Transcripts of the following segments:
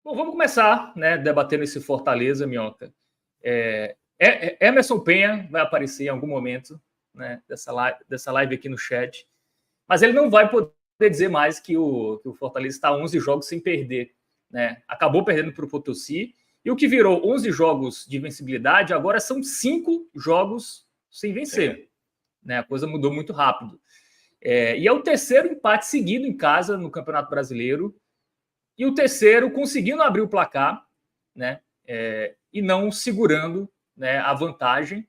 Bom, vamos começar, né, debatendo esse Fortaleza, Minhoca. Emerson Penha vai aparecer em algum momento, né, dessa live aqui no chat, mas ele não vai poder dizer mais que o Fortaleza está 11 jogos sem perder, né? Acabou perdendo para o Potosí, e o que virou 11 jogos de invencibilidade agora são 5 jogos sem vencer. Né? A coisa mudou muito rápido. E é o terceiro empate seguido em casa no Campeonato Brasileiro, e o terceiro conseguindo abrir o placar, né? E não segurando, né, a vantagem,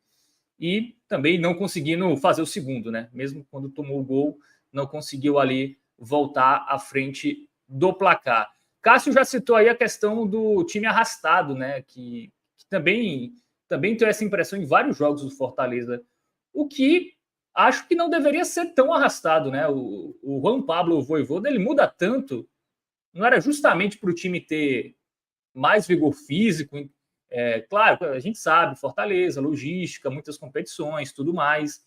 e também não conseguindo fazer o segundo, né? Mesmo quando tomou o gol, não conseguiu ali voltar à frente do placar. Cássio já citou aí a questão do time arrastado, né? Que também tem essa impressão em vários jogos do Fortaleza, o que acho que não deveria ser tão arrastado, né? O Juan Pablo Vojvoda, ele muda tanto, não era justamente para o time ter mais vigor físico? Claro, a gente sabe, Fortaleza, logística, muitas competições, tudo mais.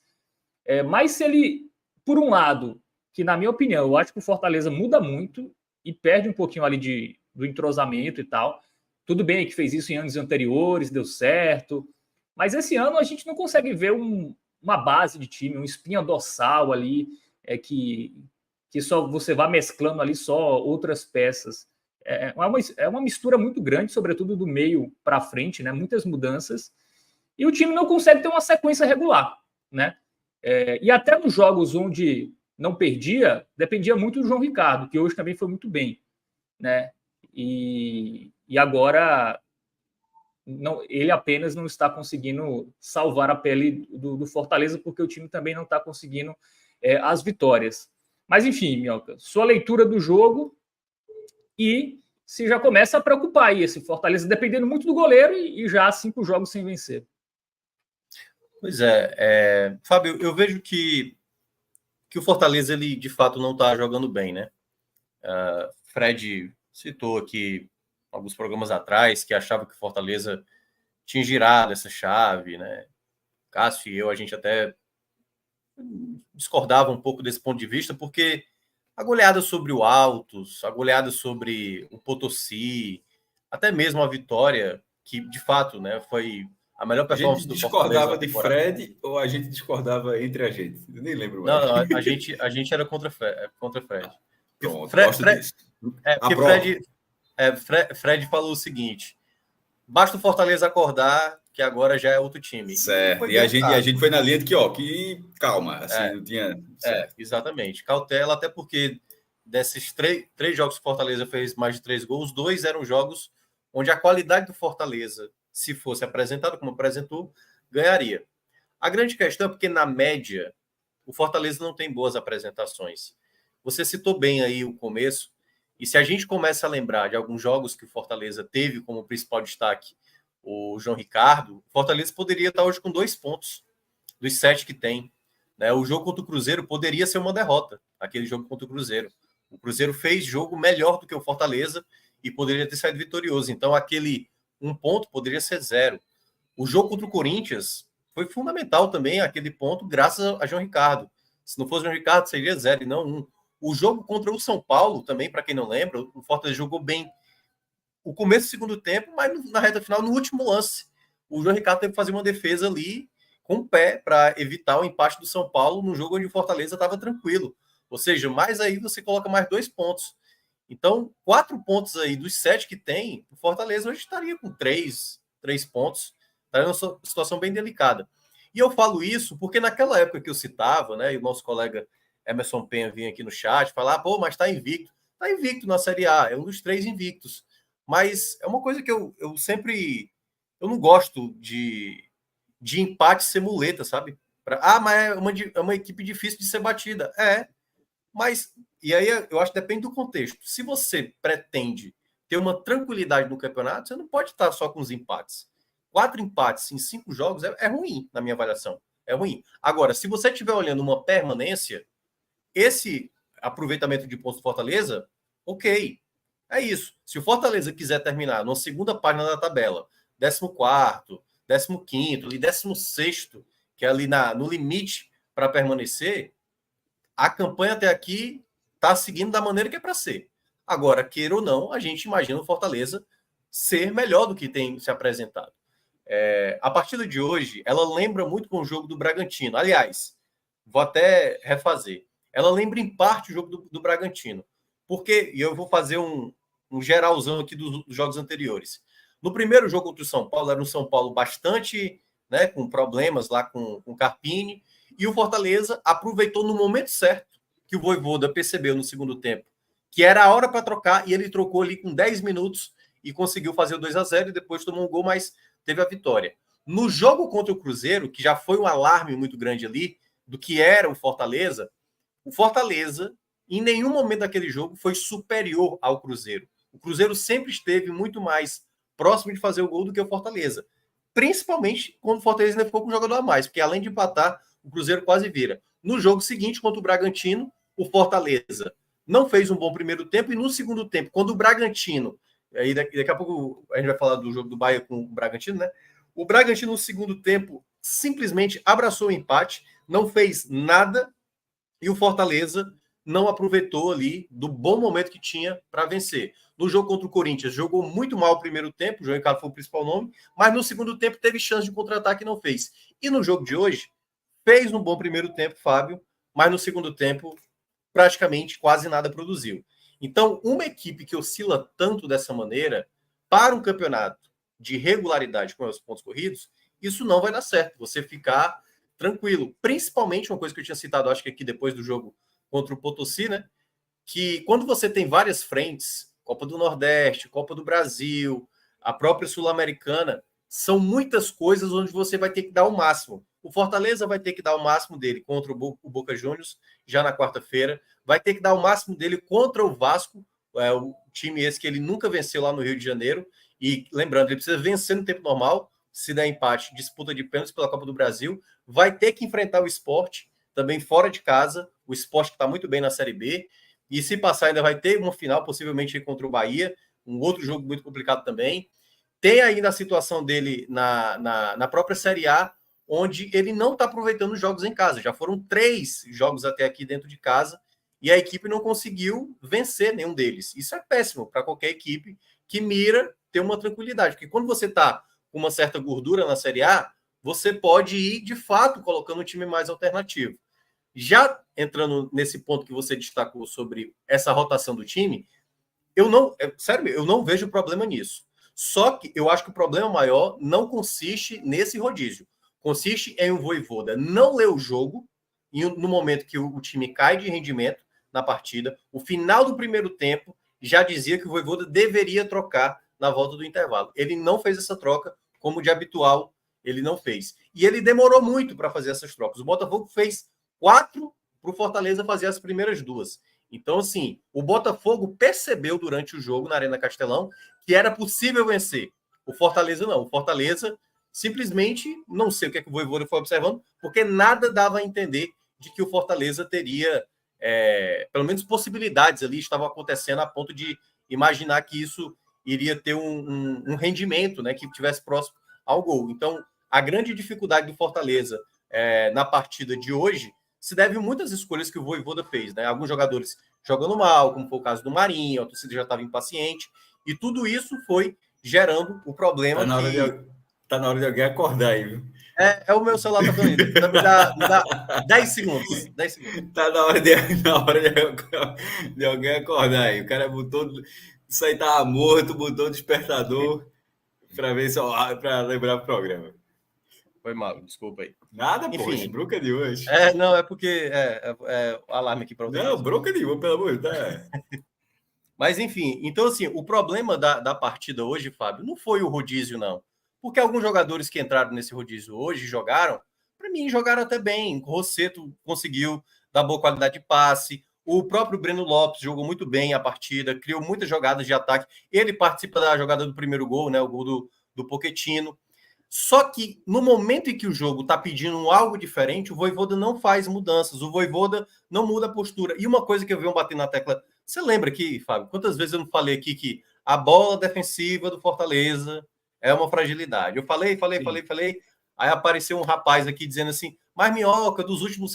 Mas se ele, por um lado, que na minha opinião, eu acho que o Fortaleza muda muito e perde um pouquinho ali do entrosamento e tal. Tudo bem que fez isso em anos anteriores, deu certo. Mas esse ano a gente não consegue ver uma base de time, uma espinha dorsal ali, que só você vai mesclando ali só outras peças. É uma mistura muito grande, sobretudo do meio para frente, né? Muitas mudanças. E o time não consegue ter uma sequência regular, né? E até nos jogos onde não perdia, dependia muito do João Ricardo, que hoje também foi muito bem, né? E agora não, ele apenas não está conseguindo salvar a pele do Fortaleza, porque o time também não está conseguindo as vitórias. Mas enfim, Minhoca, sua leitura do jogo e se já começa a preocupar aí esse Fortaleza, dependendo muito do goleiro e já 5 jogos sem vencer. Pois Fábio, eu vejo que o Fortaleza, ele de fato não está jogando bem, né? Fred citou aqui alguns programas atrás que achava que o Fortaleza tinha girado essa chave, né? Cássio e eu, a gente até discordava um pouco desse ponto de vista, porque a goleada sobre o Altos, a goleada sobre o Potosí, até mesmo a vitória, que de fato, né, foi a melhor performance do Fortaleza. A gente discordava de Fred ou a gente discordava entre a gente? Eu nem lembro mais. Não, a gente era contra Fred. Pronto, gosto disso. Porque Fred falou o seguinte: basta o Fortaleza acordar que agora já é outro time. Certo. E a gente foi na linha de que calma, assim, não tinha. Exatamente. Cautela, até porque desses três jogos que o Fortaleza fez mais de 3 gols, 2 eram jogos onde a qualidade do Fortaleza, se fosse apresentado como apresentou, ganharia. A grande questão é porque, na média, o Fortaleza não tem boas apresentações. Você citou bem aí o começo, e se a gente começa a lembrar de alguns jogos que o Fortaleza teve como principal destaque o João Ricardo, o Fortaleza poderia estar hoje com 2 pontos dos 7 que tem. Né? O jogo contra o Cruzeiro poderia ser uma derrota, aquele jogo contra o Cruzeiro. O Cruzeiro fez jogo melhor do que o Fortaleza e poderia ter saído vitorioso. Então, aquele 1 ponto poderia ser 0. O jogo contra o Corinthians foi fundamental também, aquele ponto, graças a João Ricardo. Se não fosse o João Ricardo, seria 0 e não 1. O jogo contra o São Paulo, também, para quem não lembra, o Fortaleza jogou bem o começo do segundo tempo, mas na reta final, no último lance, o João Ricardo teve que fazer uma defesa ali com o pé para evitar o empate do São Paulo no jogo onde o Fortaleza estava tranquilo. Ou seja, mais aí você coloca mais 2 pontos. Então, 4 pontos aí dos 7 que tem, o Fortaleza hoje estaria com 3 pontos. Estaria numa situação bem delicada. E eu falo isso porque naquela época que eu citava, né, e o nosso colega Emerson Penha vinha aqui no chat falar, pô, mas está invicto. Está invicto na Série A, é um dos 3 invictos. Mas é uma coisa que eu sempre... Eu não gosto de empate ser muleta, sabe? Mas é uma equipe difícil de ser batida. Mas... E aí eu acho que depende do contexto. Se você pretende ter uma tranquilidade no campeonato, você não pode estar só com os empates. 4 empates em 5 jogos é ruim, na minha avaliação. É ruim. Agora, se você estiver olhando uma permanência, esse aproveitamento de pontos do Fortaleza, ok. É isso. Se o Fortaleza quiser terminar na segunda página da tabela, 14º, 15º e 16º, que é ali no limite para permanecer, a campanha até aqui está seguindo da maneira que é para ser. Agora, queira ou não, a gente imagina o Fortaleza ser melhor do que tem se apresentado. A partida de hoje, ela lembra muito com o jogo do Bragantino. Aliás, vou até refazer. Ela lembra em parte o jogo do Bragantino. Porque, e eu vou fazer um geralzão aqui dos jogos anteriores. No primeiro jogo contra o São Paulo, era um São Paulo bastante, né, com problemas lá com o Carpini, e o Fortaleza aproveitou no momento certo que o Vojvoda percebeu no segundo tempo, que era a hora para trocar, e ele trocou ali com 10 minutos e conseguiu fazer o 2-0 e depois tomou um gol, mas teve a vitória. No jogo contra o Cruzeiro, que já foi um alarme muito grande ali do que era o Fortaleza, em nenhum momento daquele jogo, foi superior ao Cruzeiro. O Cruzeiro sempre esteve muito mais próximo de fazer o gol do que o Fortaleza. Principalmente quando o Fortaleza ainda ficou com um jogador a mais, porque além de empatar, o Cruzeiro quase vira. No jogo seguinte, contra o Bragantino, o Fortaleza não fez um bom primeiro tempo, e no segundo tempo, quando o Bragantino, aí daqui a pouco a gente vai falar do jogo do Bahia com o Bragantino, né? O Bragantino, no segundo tempo, simplesmente abraçou o empate, não fez nada, e o Fortaleza não aproveitou ali do bom momento que tinha para vencer. No jogo contra o Corinthians, jogou muito mal o primeiro tempo, o João Ricardo foi o principal nome, mas no segundo tempo teve chance de contra-ataque e não fez. E no jogo de hoje, fez um bom primeiro tempo, Fábio, mas no segundo tempo, praticamente quase nada produziu. Então, uma equipe que oscila tanto dessa maneira, para um campeonato de regularidade com os pontos corridos, isso não vai dar certo. Você ficar tranquilo. Principalmente uma coisa que eu tinha citado, acho que aqui depois do jogo contra o Potosí, né? Que quando você tem várias frentes, Copa do Nordeste, Copa do Brasil, a própria Sul-Americana, são muitas coisas onde você vai ter que dar o máximo. O Fortaleza vai ter que dar o máximo dele contra o Boca Juniors, já na quarta-feira. Vai ter que dar o máximo dele contra o Vasco, o time esse que ele nunca venceu lá no Rio de Janeiro. E lembrando, ele precisa vencer no tempo normal. Se der empate, disputa de pênaltis pela Copa do Brasil. Vai ter que enfrentar o Sport, também fora de casa. O Sport que está muito bem na Série B. E se passar, ainda vai ter uma final, possivelmente contra o Bahia. Um outro jogo muito complicado também. Tem ainda a situação dele na própria Série A, onde ele não está aproveitando os jogos em casa. Já foram 3 jogos até aqui dentro de casa e a equipe não conseguiu vencer nenhum deles. Isso é péssimo para qualquer equipe que mira ter uma tranquilidade. Porque quando você está com uma certa gordura na Série A, você pode ir, de fato, colocando um time mais alternativo. Já entrando nesse ponto que você destacou sobre essa rotação do time, eu não vejo problema nisso. Só que eu acho que o problema maior não consiste nesse rodízio. Consiste em um Vojvoda não ler o jogo e no momento que o time cai de rendimento na partida, o final do primeiro tempo já dizia que o Vojvoda deveria trocar na volta do intervalo. Ele não fez essa troca, como de habitual, ele não fez. E ele demorou muito para fazer essas trocas. O Botafogo fez 4 para o Fortaleza fazer as primeiras 2. Então, assim, o Botafogo percebeu durante o jogo na Arena Castelão que era possível vencer. O Fortaleza não. O Fortaleza simplesmente, não sei o que é que o Vojvoda foi observando, porque nada dava a entender de que o Fortaleza teria, pelo menos, possibilidades ali, estavam acontecendo a ponto de imaginar que isso iria ter um rendimento, né, que tivesse próximo ao gol. Então, a grande dificuldade do Fortaleza na partida de hoje se deve a muitas escolhas que o Vojvoda fez, né? Alguns jogadores jogando mal, como foi o caso do Marinho, a torcida já estava impaciente, e tudo isso foi gerando o problema. Tá na hora de alguém acordar aí, viu? É o meu celular tocando ainda. Então me dá 10 segundos. 10 segundos. Tá na hora de alguém acordar aí. O cara botou. Isso aí tava morto, botou o despertador para ver para lembrar o programa. Foi mal, desculpa aí. Nada, poxa, bronca de hoje. Não, é porque o alarme aqui para outra Não, bronca nenhuma, pelo amor de Deus. Mas, enfim, então, assim, o problema da partida hoje, Fábio, não foi o rodízio, não. Porque alguns jogadores que entraram nesse rodízio hoje jogaram, para mim, jogaram até bem. O Rossetto conseguiu dar boa qualidade de passe. O próprio Breno Lopes jogou muito bem a partida, criou muitas jogadas de ataque. Ele participa da jogada do primeiro gol, né? O gol do Pochettino. Só que no momento em que o jogo está pedindo algo diferente, o Vojvoda não faz mudanças, o Vojvoda não muda a postura. E uma coisa que eu venho bater na tecla, você lembra aqui, Fábio, quantas vezes eu não falei aqui que a bola defensiva do Fortaleza é uma fragilidade? Eu falei, aí apareceu um rapaz aqui dizendo assim, mas Minhoca, dos últimos,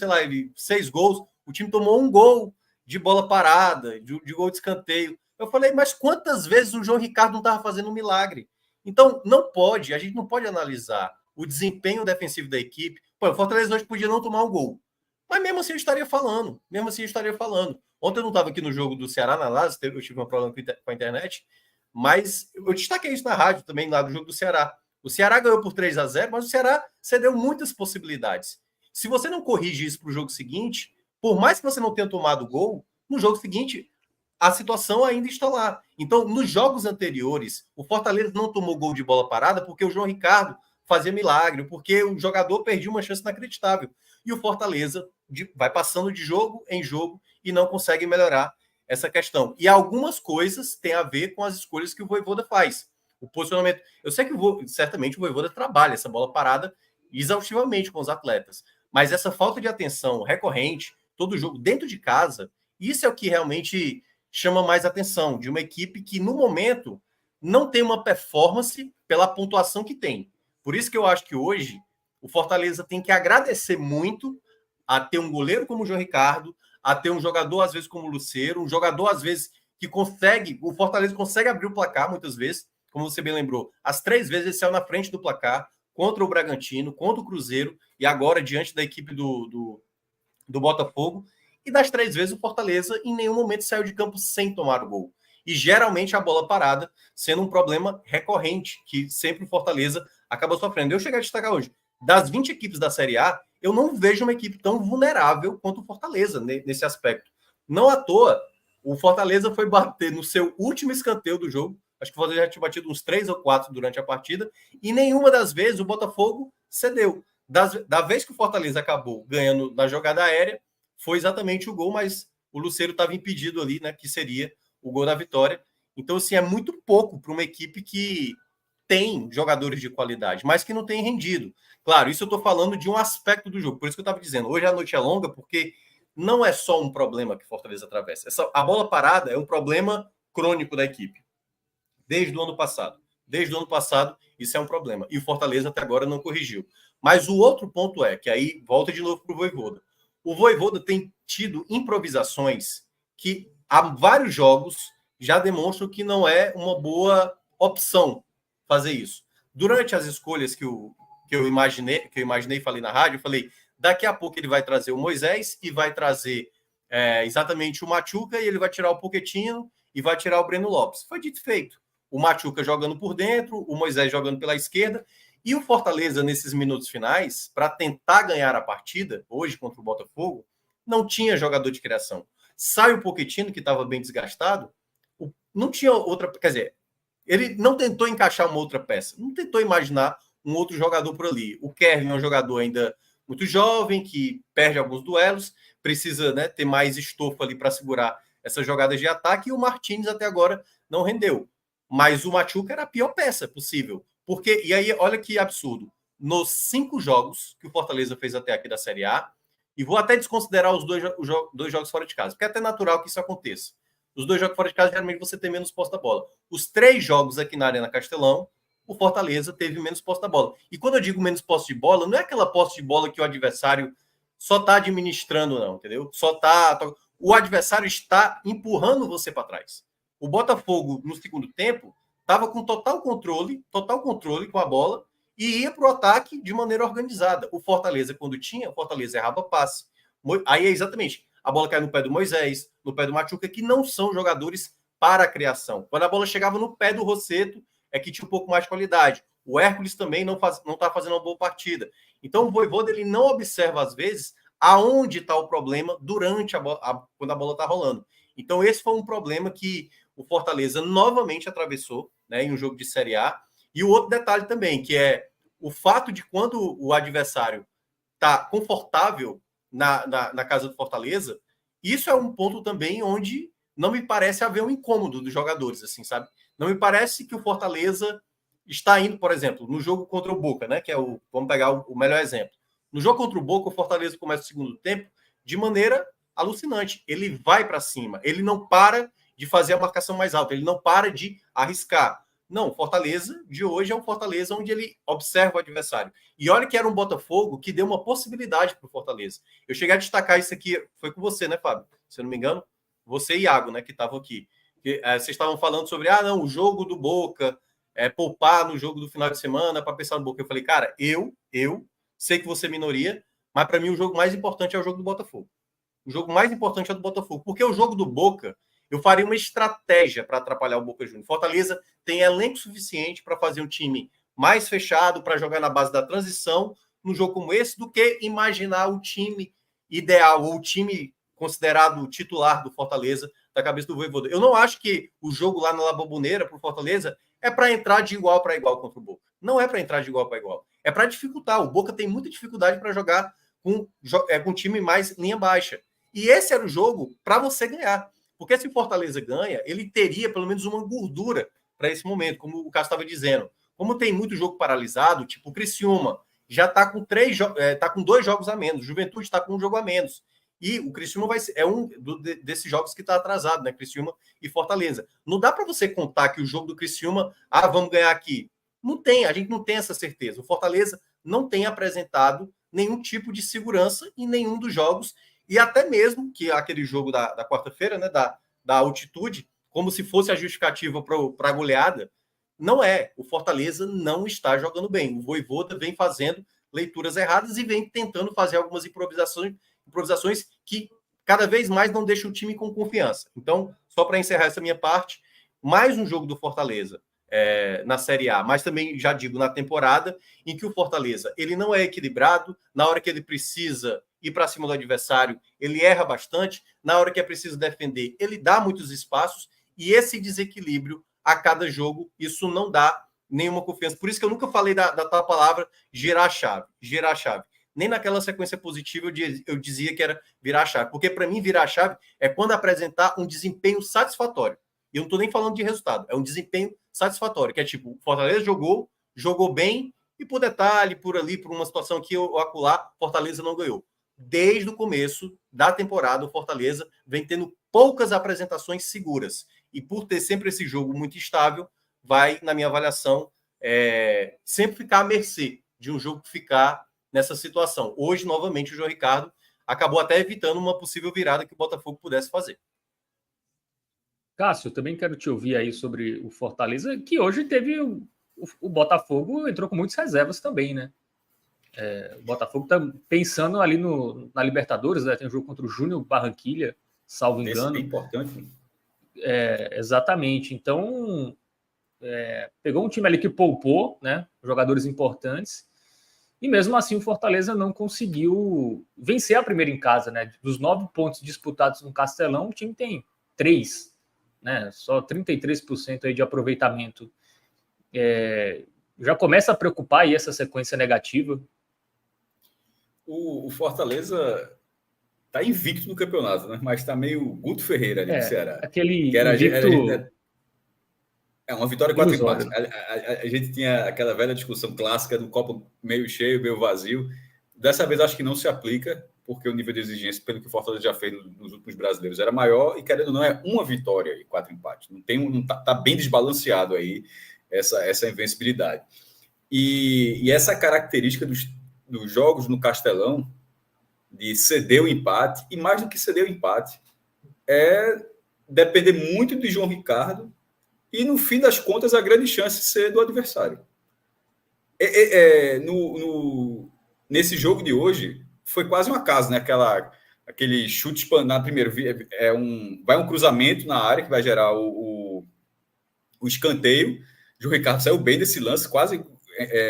6 gols, o time tomou um gol de bola parada, de gol de escanteio. Eu falei, mas quantas vezes o João Ricardo não estava fazendo um milagre? Então, a gente não pode analisar o desempenho defensivo da equipe. Pô, o Fortaleza hoje podia não tomar um gol. Mas mesmo assim eu estaria falando. Ontem eu não estava aqui no jogo do Ceará, na Lasa, eu tive um problema com a internet, mas eu destaquei isso na rádio também, lá do jogo do Ceará. O Ceará ganhou por 3-0, mas o Ceará cedeu muitas possibilidades. Se você não corrige isso para o jogo seguinte, por mais que você não tenha tomado gol, no jogo seguinte a situação ainda está lá. Então, nos jogos anteriores, o Fortaleza não tomou gol de bola parada porque o João Ricardo fazia milagre, porque o jogador perdia uma chance inacreditável. E o Fortaleza vai passando de jogo em jogo e não consegue melhorar essa questão. E algumas coisas têm a ver com as escolhas que o Vojvoda faz. O posicionamento. Eu sei que certamente o Vojvoda trabalha essa bola parada exaustivamente com os atletas, mas essa falta de atenção recorrente, todo jogo dentro de casa, isso é o que realmente chama mais atenção de uma equipe que, no momento, não tem uma performance pela pontuação que tem. Por isso que eu acho que hoje o Fortaleza tem que agradecer muito a ter um goleiro como o João Ricardo, a ter um jogador, às vezes, como o Lucero, um jogador, às vezes, que consegue, o Fortaleza consegue abrir o placar, muitas vezes, como você bem lembrou, as 3 vezes ele saiu na frente do placar, contra o Bragantino, contra o Cruzeiro, e agora diante da equipe do Botafogo, e das 3 vezes o Fortaleza em nenhum momento saiu de campo sem tomar o gol. E geralmente a bola parada sendo um problema recorrente, que sempre o Fortaleza acaba sofrendo. Eu cheguei a destacar hoje, das 20 equipes da Série A, eu não vejo uma equipe tão vulnerável quanto o Fortaleza nesse aspecto. Não à toa, o Fortaleza foi bater no seu último escanteio do jogo, acho que o Fortaleza já tinha batido uns 3 ou 4 durante a partida, e nenhuma das vezes o Botafogo cedeu. Da vez que o Fortaleza acabou ganhando na jogada aérea, foi exatamente o gol, mas o Lucero estava impedido ali, né, que seria o gol da vitória. Então, assim, é muito pouco para uma equipe que tem jogadores de qualidade, mas que não tem rendido. Claro, isso eu estou falando de um aspecto do jogo, por isso que eu estava dizendo, hoje a noite é longa, porque não é só um problema que o Fortaleza atravessa. A bola parada é um problema crônico da equipe, desde o ano passado. Desde o ano passado, isso é um problema. E o Fortaleza até agora não corrigiu. Mas o outro ponto é, que aí volta de novo para o Vojvoda. O Vojvoda tem tido improvisações que há vários jogos já demonstram que não é uma boa opção fazer isso. Durante as escolhas que eu imaginei e falei na rádio, eu falei, daqui a pouco ele vai trazer o Moisés e vai trazer exatamente o Machuca, e ele vai tirar o Pochettino e vai tirar o Breno Lopes. Foi dito e feito. O Machuca jogando por dentro, o Moisés jogando pela esquerda, e o Fortaleza, nesses minutos finais, para tentar ganhar a partida, hoje contra o Botafogo, não tinha jogador de criação. Sai o Pochettino, que estava bem desgastado, não tinha outra... Quer dizer, ele não tentou encaixar uma outra peça, não tentou imaginar um outro jogador por ali. O Kevin é um jogador ainda muito jovem, que perde alguns duelos, precisa, né, ter mais estofo ali para segurar essas jogadas de ataque, e o Martins até agora não rendeu. Mas o Machuca era a pior peça possível. Porque, e aí, olha que absurdo. Nos 5 jogos que o Fortaleza fez até aqui da Série A, e vou até desconsiderar os dois jogos fora de casa, porque é até natural que isso aconteça. Os 2 jogos fora de casa, geralmente você tem menos posse da bola. Os 3 jogos aqui na Arena Castelão, o Fortaleza teve menos posse da bola. E quando eu digo menos posse de bola, não é aquela posse de bola que o adversário só está administrando, não, entendeu? O adversário está empurrando você para trás. O Botafogo, no segundo tempo, estava com total controle com a bola e ia para o ataque de maneira organizada. O Fortaleza, quando tinha, o Fortaleza errava passe. Aí é exatamente, a bola cai no pé do Moisés, no pé do Machuca, que não são jogadores para a criação. Quando a bola chegava no pé do Rossetto, é que tinha um pouco mais de qualidade. O Hércules também não está fazendo uma boa partida. Então o Vojvoda, ele não observa, às vezes, aonde está o problema durante quando a bola está rolando. Então esse foi um problema que o Fortaleza novamente atravessou, né, em um jogo de Série A. E o outro detalhe também, que é o fato de quando o adversário está confortável na casa do Fortaleza, isso é um ponto também onde não me parece haver um incômodo dos jogadores, assim, sabe? Não me parece que o Fortaleza está indo, por exemplo, no jogo contra o Boca, né, que é vamos pegar o melhor exemplo. No jogo contra o Boca, o Fortaleza começa o segundo tempo de maneira alucinante. Ele vai para cima, ele não para de fazer a marcação mais alta, ele não para de arriscar. Não, o Fortaleza de hoje é um Fortaleza onde ele observa o adversário. E olha que era um Botafogo que deu uma possibilidade para o Fortaleza. Eu cheguei a destacar isso aqui, foi com você, né, Fábio? Se eu não me engano, você e Iago, né, que estavam aqui. Vocês estavam falando sobre, não, o jogo do Boca, poupar no jogo do final de semana para pensar no Boca. Eu falei, cara, eu sei que você é minoria, mas para mim o jogo mais importante é o jogo do Botafogo. O jogo mais importante é o do Botafogo, porque o jogo do Boca, eu faria uma estratégia para atrapalhar o Boca Juniors. Fortaleza tem elenco suficiente para fazer um time mais fechado, para jogar na base da transição, num jogo como esse, do que imaginar o time ideal, ou o time considerado titular do Fortaleza, da cabeça do Vojvoda. Eu não acho que o jogo lá na La Bombonera para o Fortaleza é para entrar de igual para igual contra o Boca. Não é para entrar de igual para igual. É para dificultar. O Boca tem muita dificuldade para jogar com um time mais linha baixa. E esse era o jogo para você ganhar. Porque se o Fortaleza ganha, ele teria pelo menos uma gordura para esse momento, como o Cássio estava dizendo. Como tem muito jogo paralisado, tipo o Criciúma, já está com 2 jogos a menos. Juventude está com 1 jogo a menos. E o Criciúma é um desses jogos que está atrasado, né? Criciúma e Fortaleza. Não dá para você contar que o jogo do Criciúma, vamos ganhar aqui. Não tem, a gente não tem essa certeza. O Fortaleza não tem apresentado nenhum tipo de segurança em nenhum dos jogos, e até mesmo que aquele jogo da quarta-feira, né? Da altitude, como se fosse a justificativa para a goleada, não é. O Fortaleza não está jogando bem. O Vojvoda vem fazendo leituras erradas e vem tentando fazer algumas improvisações que cada vez mais não deixam o time com confiança. Então, só para encerrar essa minha parte, mais um jogo do Fortaleza na Série A, mas também, já digo, na temporada, em que o Fortaleza ele não é equilibrado, na hora que ele precisa ir para cima do adversário, ele erra bastante, na hora que é preciso defender, ele dá muitos espaços, e esse desequilíbrio a cada jogo, isso não dá nenhuma confiança. Por isso que eu nunca falei da tal palavra girar a chave. Nem naquela sequência positiva eu dizia que era virar a chave. Porque, para mim, virar a chave é quando apresentar um desempenho satisfatório. E eu não estou nem falando de resultado. É um desempenho satisfatório, que é tipo, o Fortaleza jogou bem, e por detalhe, por ali, por uma situação aqui ou acolá, Fortaleza não ganhou. Desde o começo da temporada, o Fortaleza vem tendo poucas apresentações seguras. E por ter sempre esse jogo muito estável, vai, na minha avaliação, sempre ficar à mercê de um jogo ficar nessa situação. Hoje, novamente, o João Ricardo acabou até evitando uma possível virada que o Botafogo pudesse fazer. Cássio, eu também quero te ouvir aí sobre o Fortaleza, que hoje teve o Botafogo entrou com muitas reservas também, né? O Botafogo está pensando ali na Libertadores, né? Tem um jogo contra o Júnior Barranquilla, salvo engano. Esse é importante. Exatamente. Então, pegou um time ali que poupou, né? Jogadores importantes. E mesmo assim o Fortaleza não conseguiu vencer a primeira em casa, né? Dos 9 pontos disputados no Castelão, o time tem 3, né? Só 33% aí de aproveitamento. Já começa a preocupar aí essa sequência negativa. O Fortaleza está invicto no campeonato, né? Mas está meio Guto Ferreira ali no Ceará. Aquele invicto... uma vitória e 4 empates. A gente tinha aquela velha discussão clássica do copo meio cheio, meio vazio. Dessa vez acho que não se aplica, porque o nível de exigência, pelo que o Fortaleza já fez nos últimos brasileiros, era maior, e querendo ou não, é uma vitória e 4 empates. Tá bem desbalanceado aí essa invencibilidade. E essa característica dos jogos no Castelão, de ceder o empate, e mais do que ceder o empate, é depender muito de João Ricardo, e, no fim das contas, a grande chance ser do adversário. Nesse jogo de hoje, foi quase um acaso, né? Aquele chute na primeiro, vai um cruzamento na área que vai gerar o escanteio. João Ricardo saiu bem desse lance, quase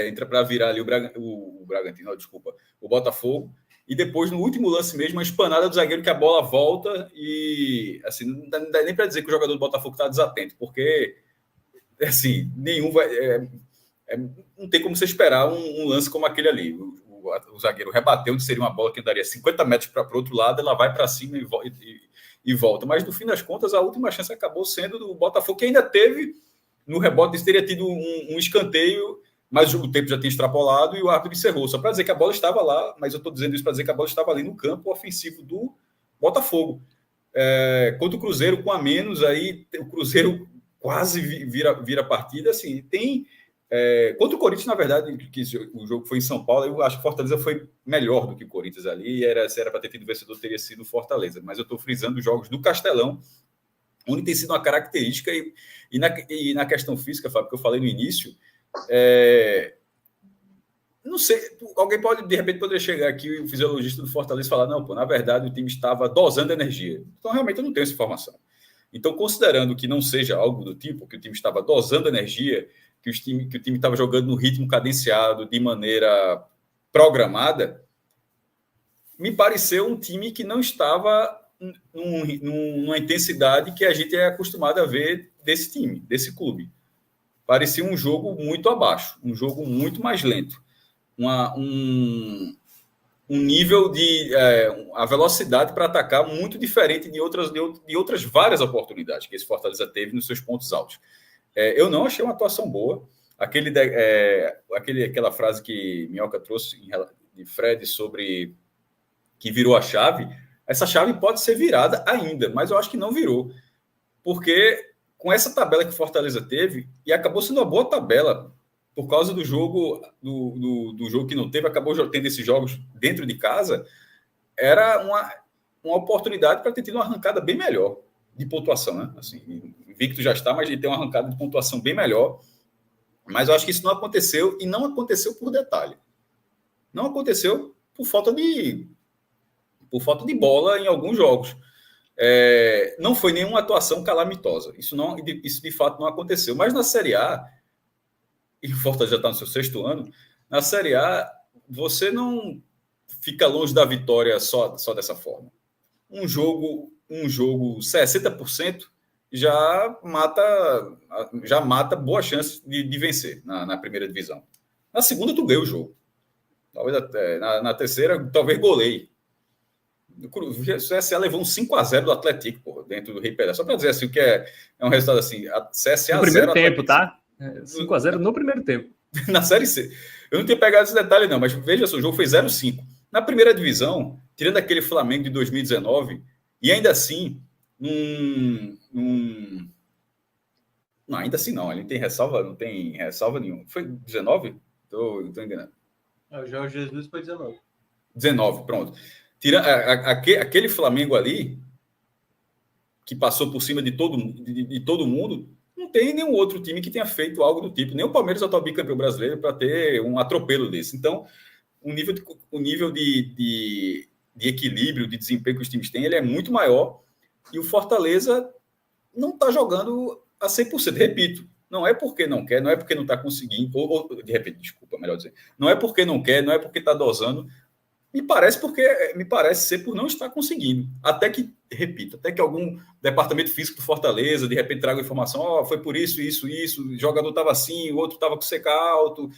entra para virar ali o Bragantino, desculpa, o Botafogo. E depois, no último lance mesmo, uma espanada do zagueiro que a bola volta e, assim, não dá nem para dizer que o jogador do Botafogo está desatento, porque, assim, não tem como você esperar um lance como aquele ali. O zagueiro rebateu, onde seria uma bola que daria 50 metros para o outro lado, ela vai para cima e volta. Mas, no fim das contas, a última chance acabou sendo do Botafogo, que ainda teve, no rebote, teria tido um escanteio, mas o tempo já tinha extrapolado e o árbitro encerrou. Só para dizer que a bola estava lá, mas eu estou dizendo isso para dizer que a bola estava ali no campo ofensivo do Botafogo. Contra o Cruzeiro, com a menos, aí o Cruzeiro quase vira a partida. Assim, contra o Corinthians, na verdade, que o jogo foi em São Paulo, eu acho que o Fortaleza foi melhor do que o Corinthians ali, se era para ter tido vencedor, teria sido o Fortaleza. Mas eu estou frisando os jogos do Castelão, onde tem sido uma característica, e na questão física, Fábio, que eu falei no início, não sei, alguém pode, de repente, poderia chegar aqui, o fisiologista do Fortaleza, e falar, não, pô, na verdade o time estava dosando energia. Então, realmente, eu não tenho essa informação. Então, considerando que não seja algo do tipo, que o time estava dosando energia, que o time estava jogando no ritmo cadenciado, de maneira programada, me pareceu um time que não estava numa intensidade que a gente é acostumado a ver desse time, desse clube. Parecia um jogo muito abaixo, um jogo muito mais lento. Um nível de... a velocidade para atacar muito diferente de outras várias oportunidades que esse Fortaleza teve nos seus pontos altos. Eu não achei uma atuação boa. Aquela frase que Minhoca trouxe de Fred sobre que virou a chave, essa chave pode ser virada ainda, mas eu acho que não virou. Porque com essa tabela que Fortaleza teve, e acabou sendo uma boa tabela, por causa do jogo do jogo que não teve, acabou tendo esses jogos dentro de casa, era uma oportunidade para ter tido uma arrancada bem melhor de pontuação, né? Assim, Victor já está, mas ele tem uma arrancada de pontuação bem melhor. Mas eu acho que isso não aconteceu, e não aconteceu por detalhe. Não aconteceu por falta de bola em alguns jogos. Não foi nenhuma atuação calamitosa. Isso de fato não aconteceu. Mas na Série A, e o Fortaleza já está no seu 6º ano, na Série A você não fica longe da vitória só dessa forma. Um jogo 60% já mata boa chance de vencer na primeira divisão. Na segunda, tu ganha o jogo. Talvez até, na terceira, talvez goleie. O CSA levou um 5-0 do Atlético, porra, dentro do Rei Pelé. Só para dizer assim, o que é um resultado assim. A CSA no primeiro 0, tempo, tá? 5-0 no primeiro tempo. Na Série C. Eu não tenho pegado esse detalhe, não, mas veja só, o jogo foi 0-5. Na primeira divisão, tirando aquele Flamengo de 2019, e ainda assim, não, ainda assim não, ele não tem ressalva nenhuma. Foi 19? Estou enganando. O Jorge Jesus foi 19. 19, pronto. Aquele Flamengo ali, que passou por cima de todo mundo, não tem nenhum outro time que tenha feito algo do tipo. Nem o Palmeiras atual bicampeão brasileiro para ter um atropelo desse. Então, o nível de equilíbrio, de desempenho que os times têm, ele é muito maior. E o Fortaleza não está jogando a 100%. Repito, não é porque não quer, não é porque não está conseguindo, ou de repente, desculpa, melhor dizer, não é porque não quer, não é porque está dosando. Me parece ser por não estar conseguindo. Até que algum departamento físico do Fortaleza, de repente, traga informação, foi por isso, o jogador estava assim, o outro estava com CK alto,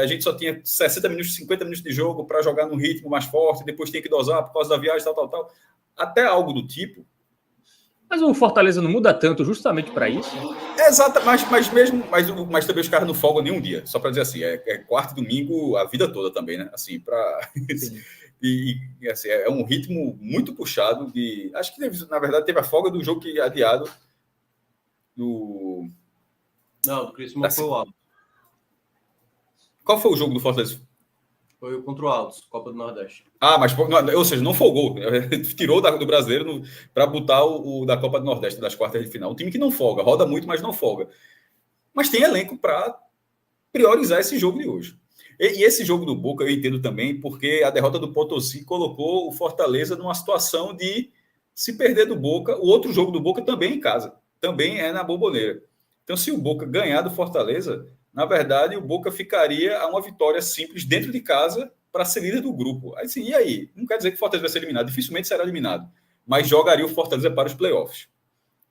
a gente só tinha 60 minutos, 50 minutos de jogo para jogar num ritmo mais forte, depois tem que dosar por causa da viagem, tal. Até algo do tipo. Mas o Fortaleza não muda tanto justamente para isso? Exato, mas também os caras não folgam nenhum dia, só para dizer assim, quarta e domingo a vida toda também, né? Assim, assim, é um ritmo muito puxado. Acho que, na verdade, teve a folga do jogo que adiado. Não, do Criciúma foi o Altos. Qual foi o jogo do Fortaleza? Foi contra o Altos, Copa do Nordeste. Ou seja, não folgou. Tirou do brasileiro para botar o da Copa do Nordeste, das quartas de final. Um time que não folga, roda muito, mas não folga. Mas tem elenco para priorizar esse jogo de hoje. E esse jogo do Boca eu entendo também, porque a derrota do Potosí colocou o Fortaleza numa situação de se perder do Boca. O outro jogo do Boca também em casa, também é na Boboneira. Então, se o Boca ganhar do Fortaleza, na verdade, o Boca ficaria a uma vitória simples dentro de casa para ser líder do grupo. Assim, e aí? Não quer dizer que o Fortaleza vai ser eliminado. Dificilmente será eliminado. Mas jogaria o Fortaleza para os playoffs.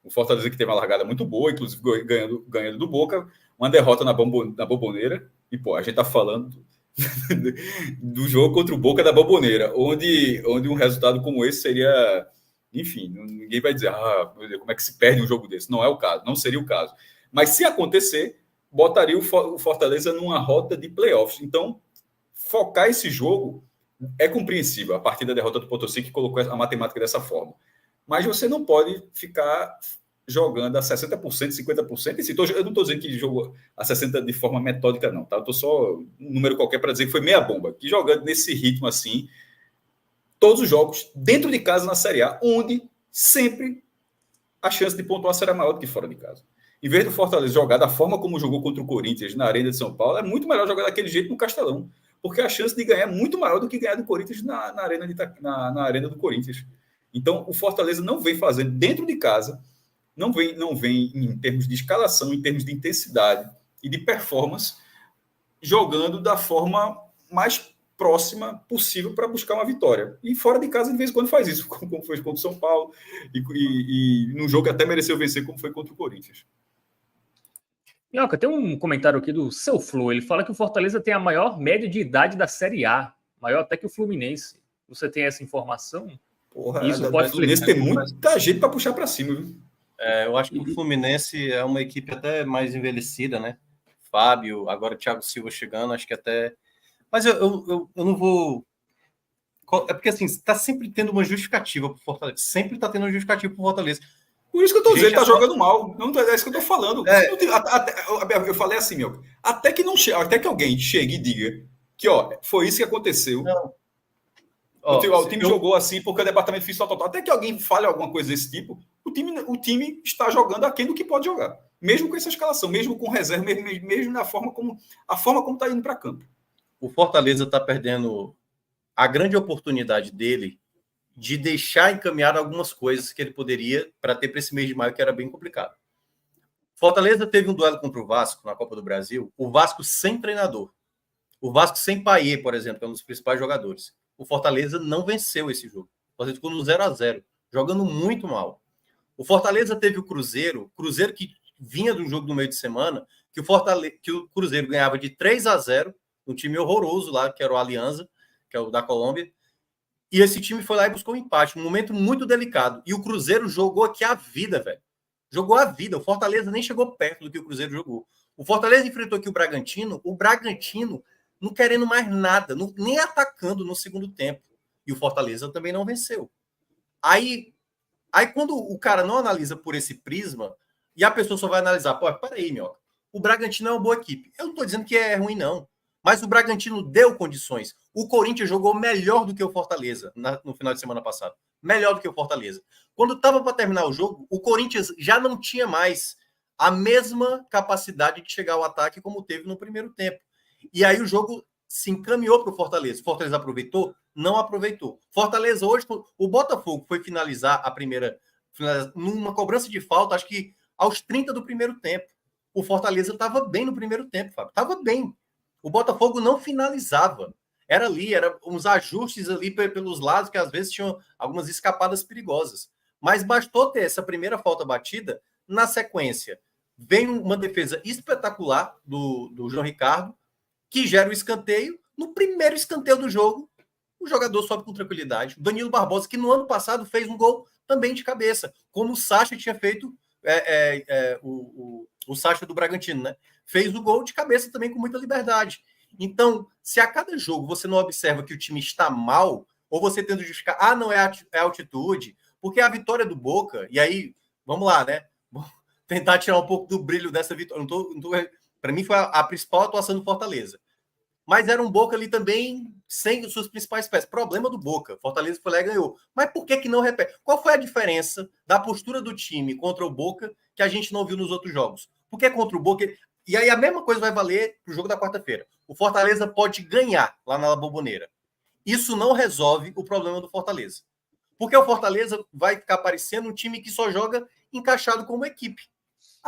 O Fortaleza que teve uma largada muito boa, inclusive ganhando do Boca, uma derrota na Boboneira. E, a gente está falando do jogo contra o Boca da Boboneira, onde um resultado como esse seria... Enfim, ninguém vai dizer, como é que se perde um jogo desse? Não é o caso, não seria o caso. Mas se acontecer, botaria o Fortaleza numa rota de playoffs. Então, focar esse jogo é compreensível a partir da derrota do Potosí, que colocou a matemática dessa forma. Mas você não pode ficar jogando a 60%, 50%. Eu não estou dizendo que jogou a 60% de forma metódica, não. Tá? Eu estou só um número qualquer para dizer que foi meia bomba. Que jogando nesse ritmo assim, todos os jogos dentro de casa na Série A, onde sempre a chance de pontuar será maior do que fora de casa. Em vez do Fortaleza jogar da forma como jogou contra o Corinthians na Arena de São Paulo, é muito melhor jogar daquele jeito no Castelão, porque a chance de ganhar é muito maior do que ganhar do Corinthians na Arena do Corinthians. Então, o Fortaleza não vem fazendo dentro de casa, não vem em termos de escalação, em termos de intensidade e de performance, jogando da forma mais próxima possível para buscar uma vitória. E fora de casa, de vez em quando, faz isso, como foi contra o São Paulo, e num jogo que até mereceu vencer, como foi contra o Corinthians. Minhoca, tem um comentário aqui do Seu Flu. Ele fala que o Fortaleza tem a maior média de idade da Série A, maior até que o Fluminense. Você tem essa informação? Porra, isso pode o Fluminense tem muita gente para puxar para cima, viu? Eu acho que o Fluminense é uma equipe até mais envelhecida, né? Fábio, agora o Thiago Silva chegando, acho que até... Mas eu não vou... É porque, assim, está sempre tendo uma justificativa para o Fortaleza. Sempre está tendo uma justificativa para o Fortaleza. Por isso que eu estou dizendo, ele está jogando mal. Não é isso que eu estou falando. Eu falei assim, meu. Até que alguém chegue e diga que, foi isso que aconteceu. Não. O time jogou assim porque o departamento fiscal total. Até que alguém fale alguma coisa desse tipo, o time está jogando aquém do que pode jogar. Mesmo com essa escalação, mesmo com reserva, mesmo na forma como está indo para campo. O Fortaleza está perdendo a grande oportunidade dele de deixar encaminhar algumas coisas que ele poderia para ter para esse mês de maio, que era bem complicado. Fortaleza teve um duelo contra o Vasco na Copa do Brasil, o Vasco sem treinador. O Vasco sem Payet, por exemplo, que é um dos principais jogadores. O Fortaleza não venceu esse jogo. O Fortaleza ficou no 0-0, jogando muito mal. O Fortaleza teve o Cruzeiro que vinha do jogo do meio de semana, que o Cruzeiro ganhava de 3-0, um time horroroso lá, que era o Alianza, que é o da Colômbia, e esse time foi lá e buscou um empate, um momento muito delicado. E o Cruzeiro jogou aqui a vida, velho. Jogou a vida. O Fortaleza nem chegou perto do que o Cruzeiro jogou. O Fortaleza enfrentou aqui o Bragantino não querendo mais nada, nem atacando no segundo tempo. E o Fortaleza também não venceu. Aí quando o cara não analisa por esse prisma, e a pessoa só vai analisar, peraí, meu, o Bragantino é uma boa equipe. Eu não estou dizendo que é ruim, não. Mas o Bragantino deu condições. O Corinthians jogou melhor do que o Fortaleza no final de semana passado. Melhor do que o Fortaleza. Quando estava para terminar o jogo, o Corinthians já não tinha mais a mesma capacidade de chegar ao ataque como teve no primeiro tempo. E aí o jogo se encaminhou para o Fortaleza. O Fortaleza aproveitou? Não aproveitou. Fortaleza hoje, o Botafogo foi finalizar a primeira, numa cobrança de falta, acho que aos 30 do primeiro tempo. O Fortaleza estava bem no primeiro tempo, Fábio. Estava bem. O Botafogo não finalizava. Era uns ajustes ali pelos lados, que às vezes tinham algumas escapadas perigosas. Mas bastou ter essa primeira falta batida. Na sequência, vem uma defesa espetacular do João Ricardo, que gera o escanteio. No primeiro escanteio do jogo, o jogador sobe com tranquilidade. O Danilo Barbosa, que no ano passado fez um gol também de cabeça, como o Sacha tinha feito, o Sacha do Bragantino, né? Fez o gol de cabeça também com muita liberdade. Então, se a cada jogo você não observa que o time está mal, ou você tenta justificar, não é altitude, porque a vitória do Boca, e aí, vamos lá, né? Vamos tentar tirar um pouco do brilho dessa vitória. Para mim, foi a principal atuação do Fortaleza. Mas era um Boca ali também sem suas principais peças. Problema do Boca. Fortaleza foi lá e ganhou. Mas por que não repete? Qual foi a diferença da postura do time contra o Boca que a gente não viu nos outros jogos? Porque contra o Boca... E aí a mesma coisa vai valer para o jogo da quarta-feira. O Fortaleza pode ganhar lá na Boboneira. Isso não resolve o problema do Fortaleza. Porque o Fortaleza vai ficar parecendo um time que só joga encaixado como equipe.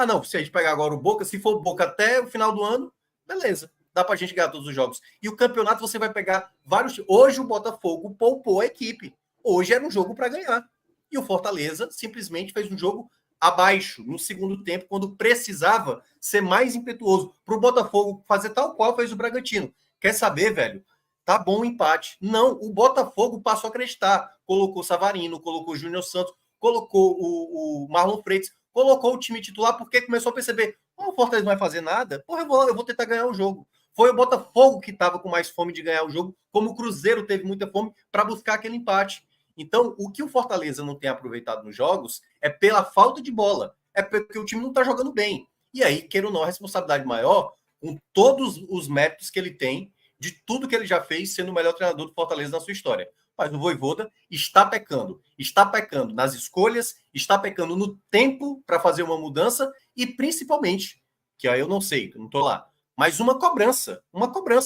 Não, se a gente pegar agora o Boca, se for o Boca até o final do ano, beleza. Dá pra gente ganhar todos os jogos. E o campeonato você vai pegar vários... Hoje o Botafogo poupou a equipe. Hoje era um jogo para ganhar. E o Fortaleza simplesmente fez um jogo abaixo no segundo tempo, quando precisava ser mais impetuoso. Para o Botafogo fazer tal qual fez o Bragantino. Quer saber, velho? Tá bom o empate. Não, o Botafogo passou a acreditar. Colocou o Savarino, colocou o Júnior Santos, colocou o Marlon Freitas, colocou o time titular, porque começou a perceber, o Fortaleza não vai fazer nada, eu vou tentar ganhar o jogo. Foi o Botafogo que estava com mais fome de ganhar o jogo, como o Cruzeiro teve muita fome para buscar aquele empate. Então, o que o Fortaleza não tem aproveitado nos jogos é pela falta de bola, é porque o time não está jogando bem. E aí, queira ou não, a responsabilidade maior, com todos os méritos que ele tem, de tudo que ele já fez, sendo o melhor treinador do Fortaleza na sua história. Mas o Vojvoda está pecando. Está pecando nas escolhas, está pecando no tempo para fazer uma mudança e, principalmente, que aí eu não sei, não estou lá, mas uma cobrança